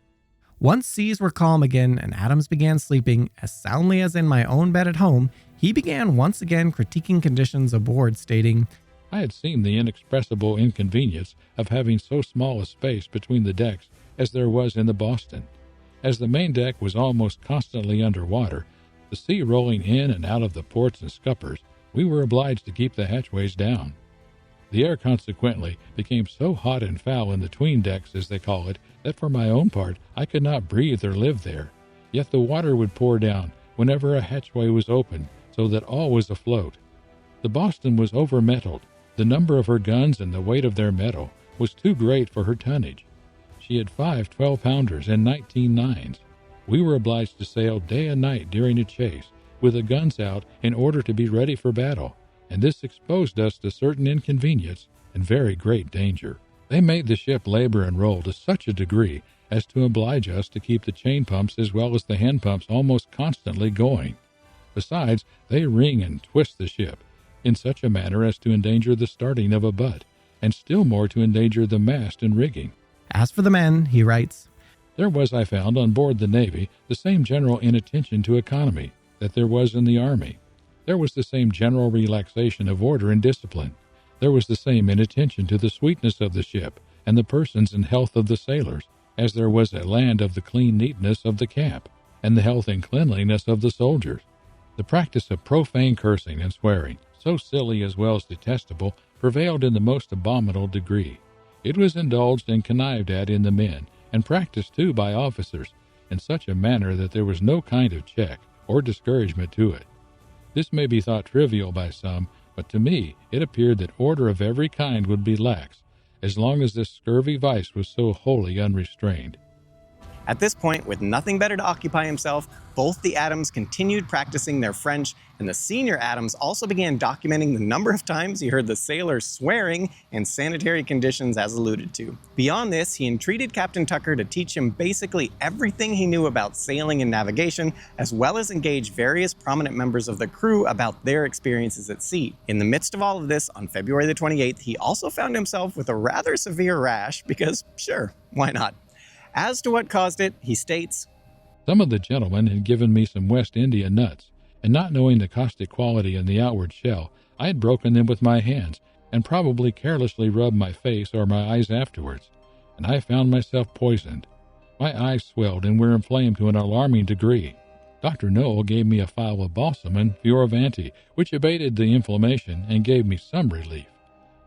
Once seas were calm again and Adams began sleeping as soundly as in my own bed at home, he began once again critiquing conditions aboard, stating, "I had seen the inexpressible inconvenience of having so small a space between the decks as there was in the Boston. As the main deck was almost constantly under water, the sea rolling in and out of the ports and scuppers, we were obliged to keep the hatchways down. The air consequently became so hot and foul in the 'tween decks, as they call it, that for my own part I could not breathe or live there. Yet the water would pour down whenever a hatchway was opened, so that all was afloat. The Boston was over-metalled. The number of her guns and the weight of their metal was too great for her tonnage. She had 5 12-pounders and 19 9s. We were obliged to sail day and night during a chase, with the guns out in order to be ready for battle, and this exposed us to certain inconvenience and very great danger. They made the ship labor and roll to such a degree as to oblige us to keep the chain pumps as well as the hand pumps almost constantly going. Besides, they wring and twist the ship in such a manner as to endanger the starting of a butt, and still more to endanger the mast and rigging." As for the men, he writes, "There was, I found, on board the Navy, the same general inattention to economy that there was in the Army. There was the same general relaxation of order and discipline. There was the same inattention to the sweetness of the ship and the persons and health of the sailors, as there was at land of the clean neatness of the camp, and the health and cleanliness of the soldiers. The practice of profane cursing and swearing, so silly as well as detestable, prevailed in the most abominable degree. It was indulged and connived at in the men, and practiced too by officers, in such a manner that there was no kind of check or discouragement to it. This may be thought trivial by some, but to me it appeared that order of every kind would be lax, as long as this scurvy vice was so wholly unrestrained." At this point, with nothing better to occupy himself, both the Adams continued practicing their French, and the senior Adams also began documenting the number of times he heard the sailors swearing and sanitary conditions as alluded to. Beyond this, he entreated Captain Tucker to teach him basically everything he knew about sailing and navigation, as well as engage various prominent members of the crew about their experiences at sea. In the midst of all of this, on February the 28th, he also found himself with a rather severe rash because, sure, why not? As to what caused it, he states, "Some of the gentlemen had given me some West India nuts, and not knowing the caustic quality in the outward shell, I had broken them with my hands, and probably carelessly rubbed my face or my eyes afterwards, and I found myself poisoned. My eyes swelled and were inflamed to an alarming degree. Dr. Noel gave me a phial of balsam and fioravanti, which abated the inflammation and gave me some relief.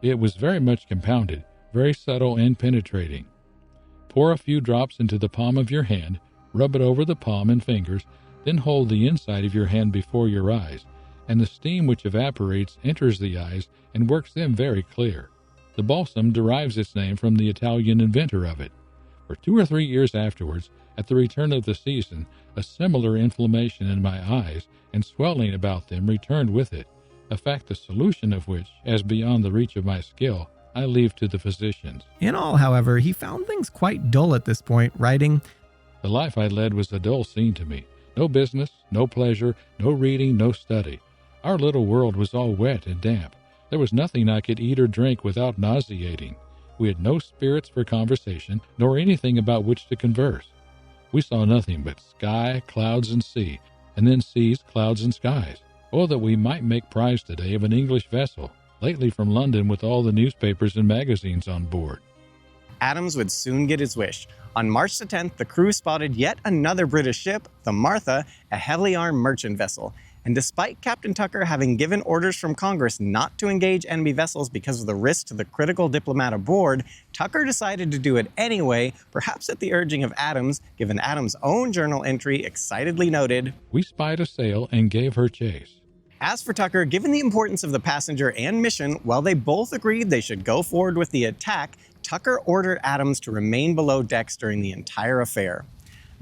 It was very much compounded, very subtle and penetrating. Pour a few drops into the palm of your hand, rub it over the palm and fingers, then hold the inside of your hand before your eyes, and the steam which evaporates enters the eyes and works them very clear. The balsam derives its name from the Italian inventor of it. For 2 or 3 years afterwards, at the return of the season, a similar inflammation in my eyes and swelling about them returned with it, a fact the solution of which, as beyond the reach of my skill, I leave to the physicians." In all, however, he found things quite dull at this point, writing, "The life I led was a dull scene to me. No business, no pleasure, no reading, no study. Our little world was all wet and damp. There was nothing I could eat or drink without nauseating. We had no spirits for conversation, nor anything about which to converse. We saw nothing but sky, clouds, and sea, and then seas, clouds, and skies. Oh, that we might make prize today of an English vessel, lately from London with all the newspapers and magazines on board." Adams would soon get his wish. On March the 10th, the crew spotted yet another British ship, the Martha, a heavily armed merchant vessel. And despite Captain Tucker having given orders from Congress not to engage enemy vessels because of the risk to the critical diplomat aboard, Tucker decided to do it anyway, perhaps at the urging of Adams, given Adams' own journal entry excitedly noted, "We spied a sail and gave her chase." As for Tucker, given the importance of the passenger and mission, while they both agreed they should go forward with the attack, Tucker ordered Adams to remain below decks during the entire affair.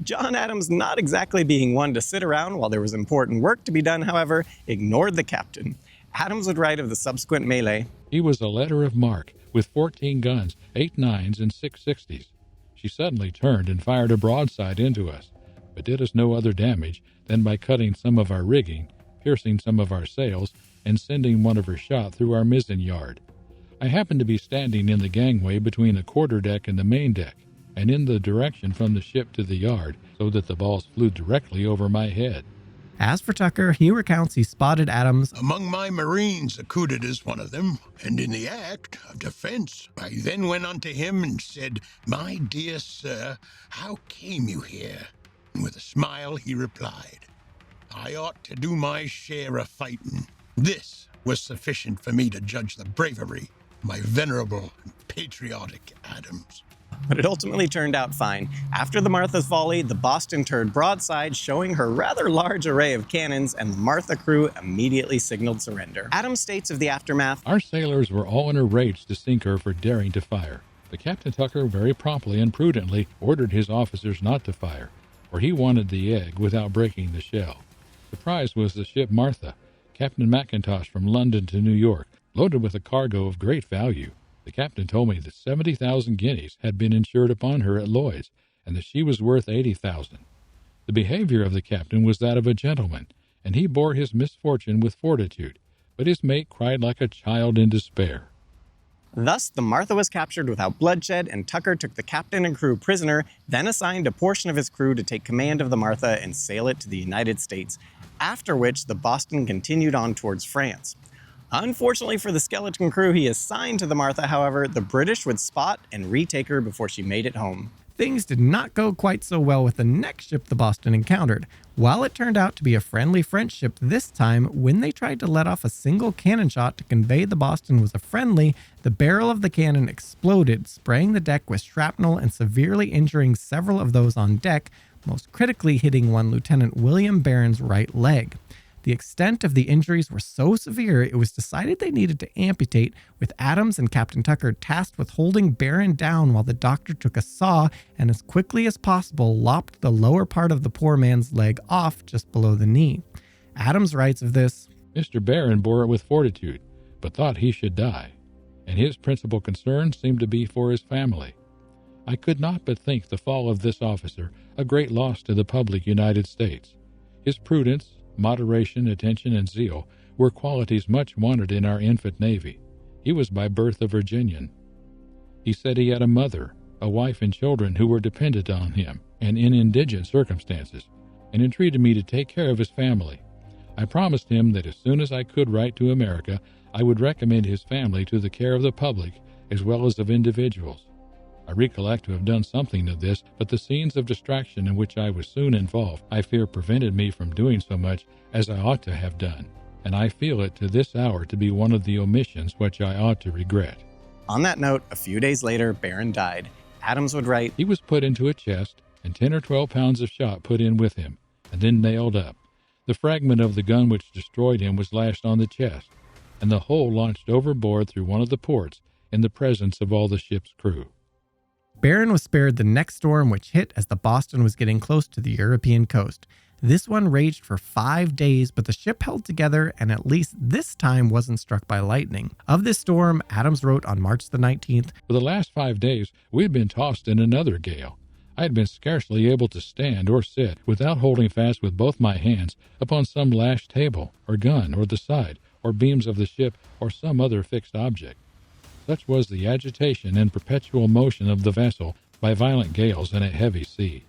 John Adams, not exactly being one to sit around while there was important work to be done, however, ignored the captain. Adams would write of the subsequent melee, "He was a letter of marque, with 14 guns, 8 9s, and 6 60s. She suddenly turned and fired a broadside into us, but did us no other damage than by cutting some of our rigging, piercing some of our sails, and sending one of her shot through our mizzen yard. I happened to be standing in the gangway between the quarter-deck and the main deck, and in the direction from the ship to the yard, so that the balls flew directly over my head." As for Tucker, he recounts he spotted Adams Among my marines accoutered as one of them, and in the act of defense. I then went unto him and said, 'My dear sir, how came you here?' And with a smile he replied, 'I ought to do my share of fighting.' This was sufficient for me to judge the bravery of my venerable and patriotic Adams." But it ultimately turned out fine. After the Martha's volley, the Boston turned broadside, showing her rather large array of cannons, and the Martha crew immediately signaled surrender. Adams states of the aftermath, "Our sailors were all in a rage to sink her for daring to fire. But Captain Tucker very promptly and prudently ordered his officers not to fire, for he wanted the egg without breaking the shell. The prize was the ship Martha, Captain McIntosh from London to New York, loaded with a cargo of great value. The captain told me that 70,000 guineas had been insured upon her at Lloyd's, and that she was worth 80,000. The behavior of the captain was that of a gentleman, and he bore his misfortune with fortitude, but his mate cried like a child in despair." Thus, the Martha was captured without bloodshed, and Tucker took the captain and crew prisoner, then assigned a portion of his crew to take command of the Martha and sail it to the United States, after which the Boston continued on towards France. Unfortunately for the skeleton crew he assigned to the Martha, however, the British would spot and retake her before she made it home. Things did not go quite so well with the next ship the Boston encountered. While it turned out to be a friendly French ship this time, when they tried to let off a single cannon shot to convey the Boston was a friendly, the barrel of the cannon exploded, spraying the deck with shrapnel and severely injuring several of those on deck, most critically hitting one Lieutenant William Barron's right leg. The extent of the injuries were so severe, it was decided they needed to amputate, with Adams and Captain Tucker tasked with holding Barron down while the doctor took a saw and as quickly as possible lopped the lower part of the poor man's leg off just below the knee. Adams writes of this, Mr. Barron bore it with fortitude, but thought he should die, and his principal concern seemed to be for his family. I could not but think the fall of this officer a great loss to the public United States. His prudence, moderation, attention, and zeal were qualities much wanted in our infant navy. He was by birth a Virginian. He said he had a mother, a wife, and children who were dependent on him and in indigent circumstances, and entreated me to take care of his family. I promised him that as soon as I could write to America, I would recommend his family to the care of the public as well as of individuals. I recollect to have done something of this, but the scenes of distraction in which I was soon involved, I fear prevented me from doing so much as I ought to have done, and I feel it to this hour to be one of the omissions which I ought to regret. On that note, a few days later, Barron died. Adams would write, He was put into a chest, and 10 or 12 pounds of shot put in with him, and then nailed up. The fragment of the gun which destroyed him was lashed on the chest, and the whole launched overboard through one of the ports in the presence of all the ship's crew. Barron was spared the next storm, which hit as the Boston was getting close to the European coast. This one raged for 5 days, but the ship held together and at least this time wasn't struck by lightning. Of this storm, Adams wrote on March the 19th, For the last 5 days, we had been tossed in another gale. I had been scarcely able to stand or sit without holding fast with both my hands upon some lashed table, or gun, or the side, or beams of the ship, or some other fixed object. Such was the agitation and perpetual motion of the vessel by violent gales and a heavy sea.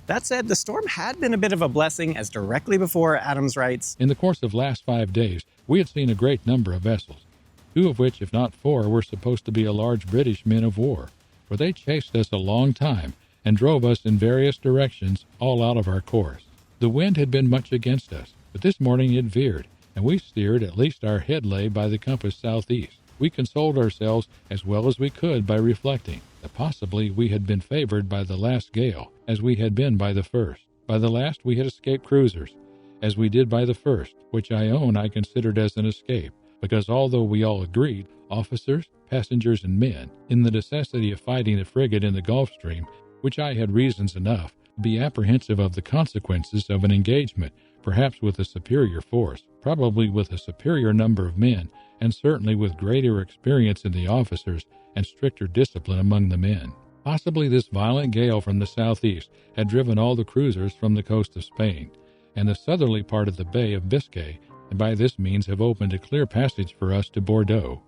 That said, the storm had been a bit of a blessing, as directly before Adams writes, In the course of last 5 days, we had seen a great number of vessels, 2 of which, if not 4, were supposed to be a large British men of war, for they chased us a long time and drove us in various directions, all out of our course. The wind had been much against us, but this morning it veered, and we steered at least our head lay by the compass southeast. We consoled ourselves as well as we could by reflecting that possibly we had been favored by the last gale, as we had been by the first. By the last we had escaped cruisers, as we did by the first, which I own I considered as an escape, because although we all agreed, officers, passengers, and men, in the necessity of fighting a frigate in the Gulf Stream, which I had reasons enough to be apprehensive of the consequences of an engagement, perhaps with a superior force, probably with a superior number of men, and certainly with greater experience in the officers and stricter discipline among the men. Possibly this violent gale from the southeast had driven all the cruisers from the coast of Spain and the southerly part of the Bay of Biscay, and by this means have opened a clear passage for us to Bordeaux.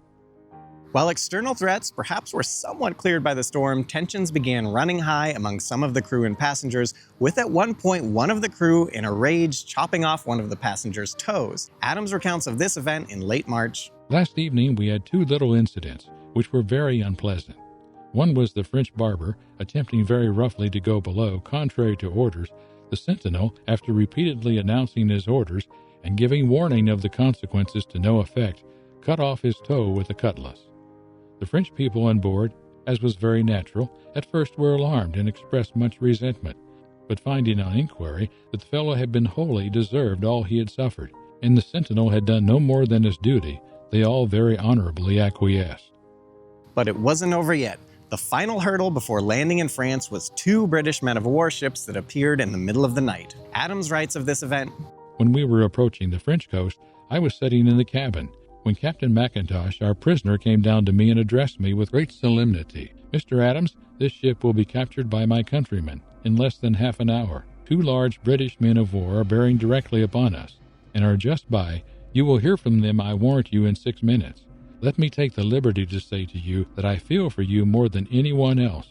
While external threats perhaps were somewhat cleared by the storm, tensions began running high among some of the crew and passengers, with at one point one of the crew in a rage chopping off one of the passengers' toes. Adams recounts of this event in late March. Last evening we had 2 little incidents, which were very unpleasant. One was the French barber attempting very roughly to go below, contrary to orders. The sentinel, after repeatedly announcing his orders and giving warning of the consequences to no effect, cut off his toe with a cutlass. The French people on board, as was very natural, at first were alarmed and expressed much resentment, but finding on inquiry that the fellow had been wholly deserved all he had suffered, and the sentinel had done no more than his duty, they all very honorably acquiesced. But it wasn't over yet. The final hurdle before landing in France was 2 British men of warships that appeared in the middle of the night. Adams writes of this event, When we were approaching the French coast, I was sitting in the cabin, when Captain McIntosh, our prisoner, came down to me and addressed me with great solemnity. Mr. Adams, this ship will be captured by my countrymen in less than half an hour. 2 large British men of war are bearing directly upon us, and are just by. You will hear from them, I warrant you, in 6 minutes. Let me take the liberty to say to you that I feel for you more than anyone else.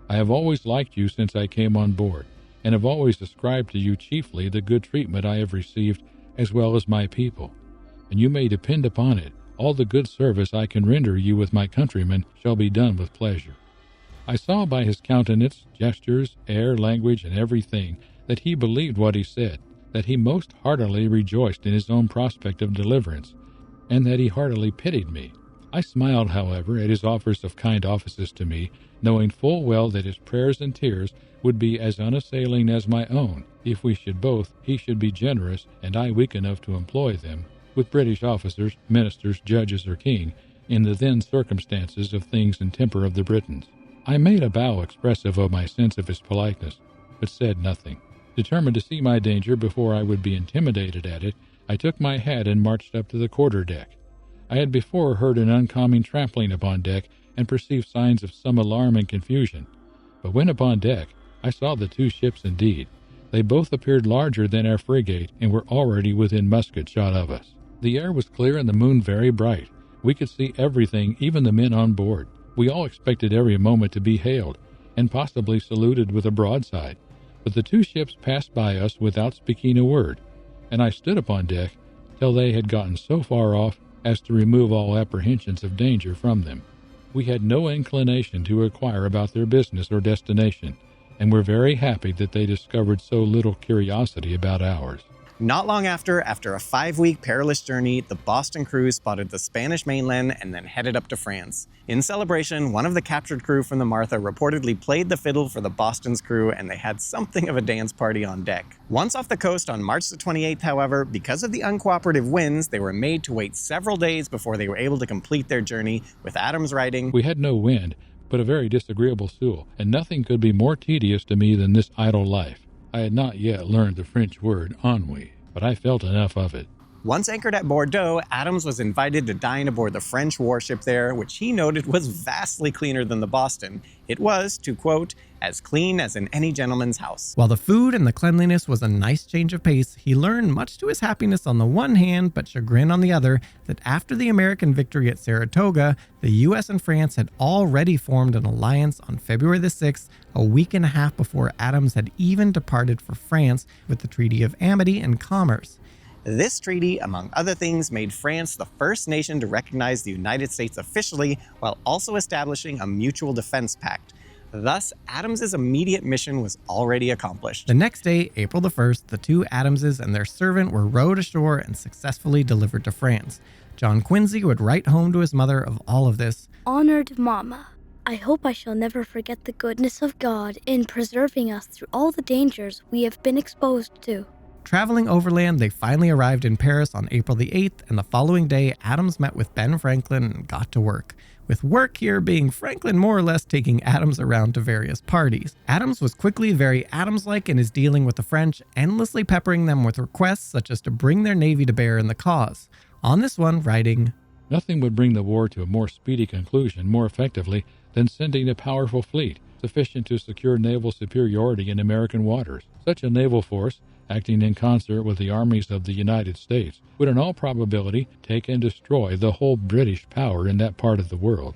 I have always liked you since I came on board, and have always ascribed to you chiefly the good treatment I have received, as well as my people. And you may depend upon it, all the good service I can render you with my countrymen shall be done with pleasure. I saw by his countenance, gestures, air, language, and everything, that he believed what he said, that he most heartily rejoiced in his own prospect of deliverance, and that he heartily pitied me. I smiled, however, at his offers of kind offices to me, knowing full well that his prayers and tears would be as unassailing as my own, if we should both, he should be generous, and I weak enough to employ them, with British officers, ministers, judges, or king, in the then circumstances of things and temper of the Britons. I made a bow expressive of my sense of his politeness, but said nothing. Determined to see my danger before I would be intimidated at it, I took my hat and marched up to the quarter-deck. I had before heard an uncommon trampling upon deck and perceived signs of some alarm and confusion. But when upon deck, I saw the two ships indeed. They both appeared larger than our frigate and were already within musket shot of us. The air was clear and the moon very bright. We could see everything, even the men on board. We all expected every moment to be hailed, and possibly saluted with a broadside. But the two ships passed by us without speaking a word, and I stood upon deck till they had gotten so far off as to remove all apprehensions of danger from them. We had no inclination to inquire about their business or destination, and were very happy that they discovered so little curiosity about ours. Not long after a 5-week perilous journey, the Boston crew spotted the Spanish mainland and then headed up to France. In celebration, one of the captured crew from the Martha reportedly played the fiddle for the Boston's crew, and they had something of a dance party on deck. Once off the coast on March the 28th, however, because of the uncooperative winds, they were made to wait several days before they were able to complete their journey, with Adams writing, "We had no wind, but a very disagreeable soul, and nothing could be more tedious to me than this idle life. I had not yet learned the French word ennui, but I felt enough of it." Once anchored at Bordeaux, Adams was invited to dine aboard the French warship there, which he noted was vastly cleaner than the Boston. It was, to quote, "as clean as in any gentleman's house." While the food and the cleanliness was a nice change of pace, he learned, much to his happiness on the one hand but chagrin on the other, that after the American victory at Saratoga, the U.S. and France had already formed an alliance on February the 6th, a week and a half before Adams had even departed for France with the Treaty of Amity and Commerce. This treaty, among other things, made France the first nation to recognize the United States officially, while also establishing a mutual defense pact. Thus, Adams's immediate mission was already accomplished. The next day, April the 1st, the two Adamses and their servant were rowed ashore and successfully delivered to France. John Quincy would write home to his mother of all of this. "Honored Mama, I hope I shall never forget the goodness of God in preserving us through all the dangers we have been exposed to." Traveling overland, they finally arrived in Paris on April the 8th, and the following day, Adams met with Ben Franklin and got to work. With work here being Franklin more or less taking Adams around to various parties. Adams was quickly very Adams-like in his dealing with the French, endlessly peppering them with requests such as to bring their navy to bear in the cause. On this one, writing, "Nothing would bring the war to a more speedy conclusion more effectively than sending a powerful fleet, sufficient to secure naval superiority in American waters. Such a naval force, acting in concert with the armies of the United States, would in all probability take and destroy the whole British power in that part of the world."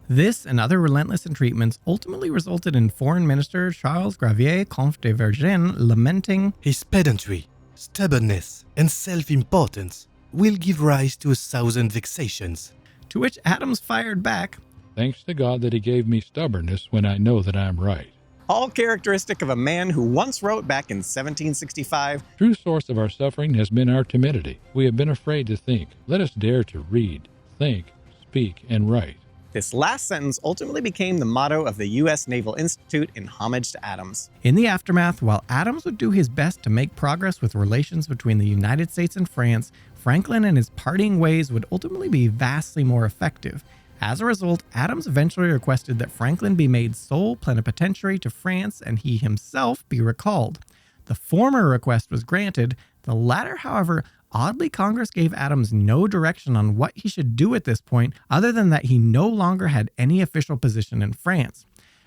This and other relentless entreatments ultimately resulted in Foreign Minister Charles Gravier Comte de Vergennes lamenting, "His pedantry, stubbornness, and self-importance will give rise to 1,000 vexations." To which Adams fired back, "Thanks to God that he gave me stubbornness when I know that I am right." All characteristic of a man who once wrote back in 1765, "True source of our suffering has been our timidity. We have been afraid to think. Let us dare to read, think, speak, and write." This last sentence ultimately became the motto of the U.S. Naval Institute in homage to Adams. In the aftermath, while Adams would do his best to make progress with relations between the United States and France, Franklin and his parting ways would ultimately be vastly more effective. As a result, Adams eventually requested that Franklin be made sole plenipotentiary to France and he himself be recalled. The former request was granted. The latter, however, oddly, Congress gave Adams no direction on what he should do at this point, other than that he no longer had any official position in France.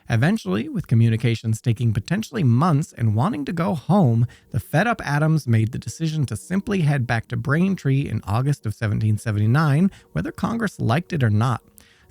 Eventually, with communications taking potentially months and wanting to go home, the fed-up Adams made the decision to simply head back to Braintree in August of 1779, whether Congress liked it or not.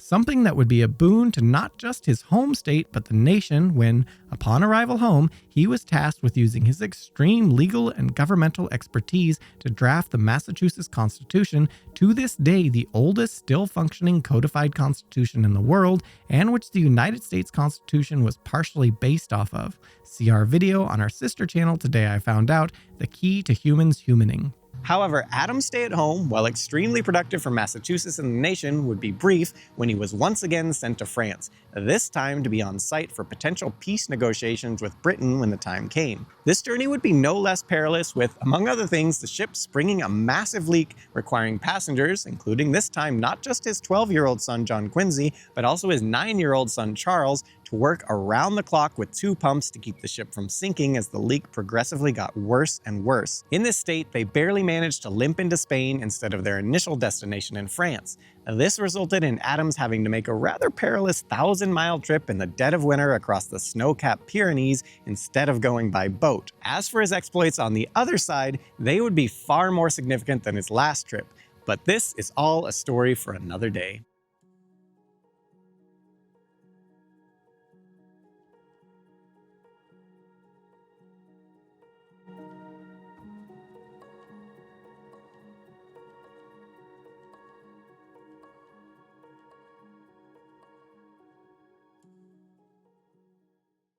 Something that would be a boon to not just his home state, but the nation when, upon arrival home, he was tasked with using his extreme legal and governmental expertise to draft the Massachusetts Constitution, to this day the oldest still functioning codified constitution in the world, and which the United States Constitution was partially based off of. See our video on our sister channel, Today I Found Out, The Key to Humans Humaning. However, Adams' stay at home, while extremely productive for Massachusetts and the nation, would be brief when he was once again sent to France, this time to be on site for potential peace negotiations with Britain when the time came. This journey would be no less perilous, with, among other things, the ship springing a massive leak requiring passengers, including this time not just his 12-year-old son John Quincy, but also his 9-year-old son Charles, to work around the clock with 2 pumps to keep the ship from sinking as the leak progressively got worse and worse. In this state, they barely managed to limp into Spain instead of their initial destination in France. This resulted in Adams having to make a rather perilous 1,000-mile trip in the dead of winter across the snow-capped Pyrenees instead of going by boat. As for his exploits on the other side, they would be far more significant than his last trip. But this is all a story for another day.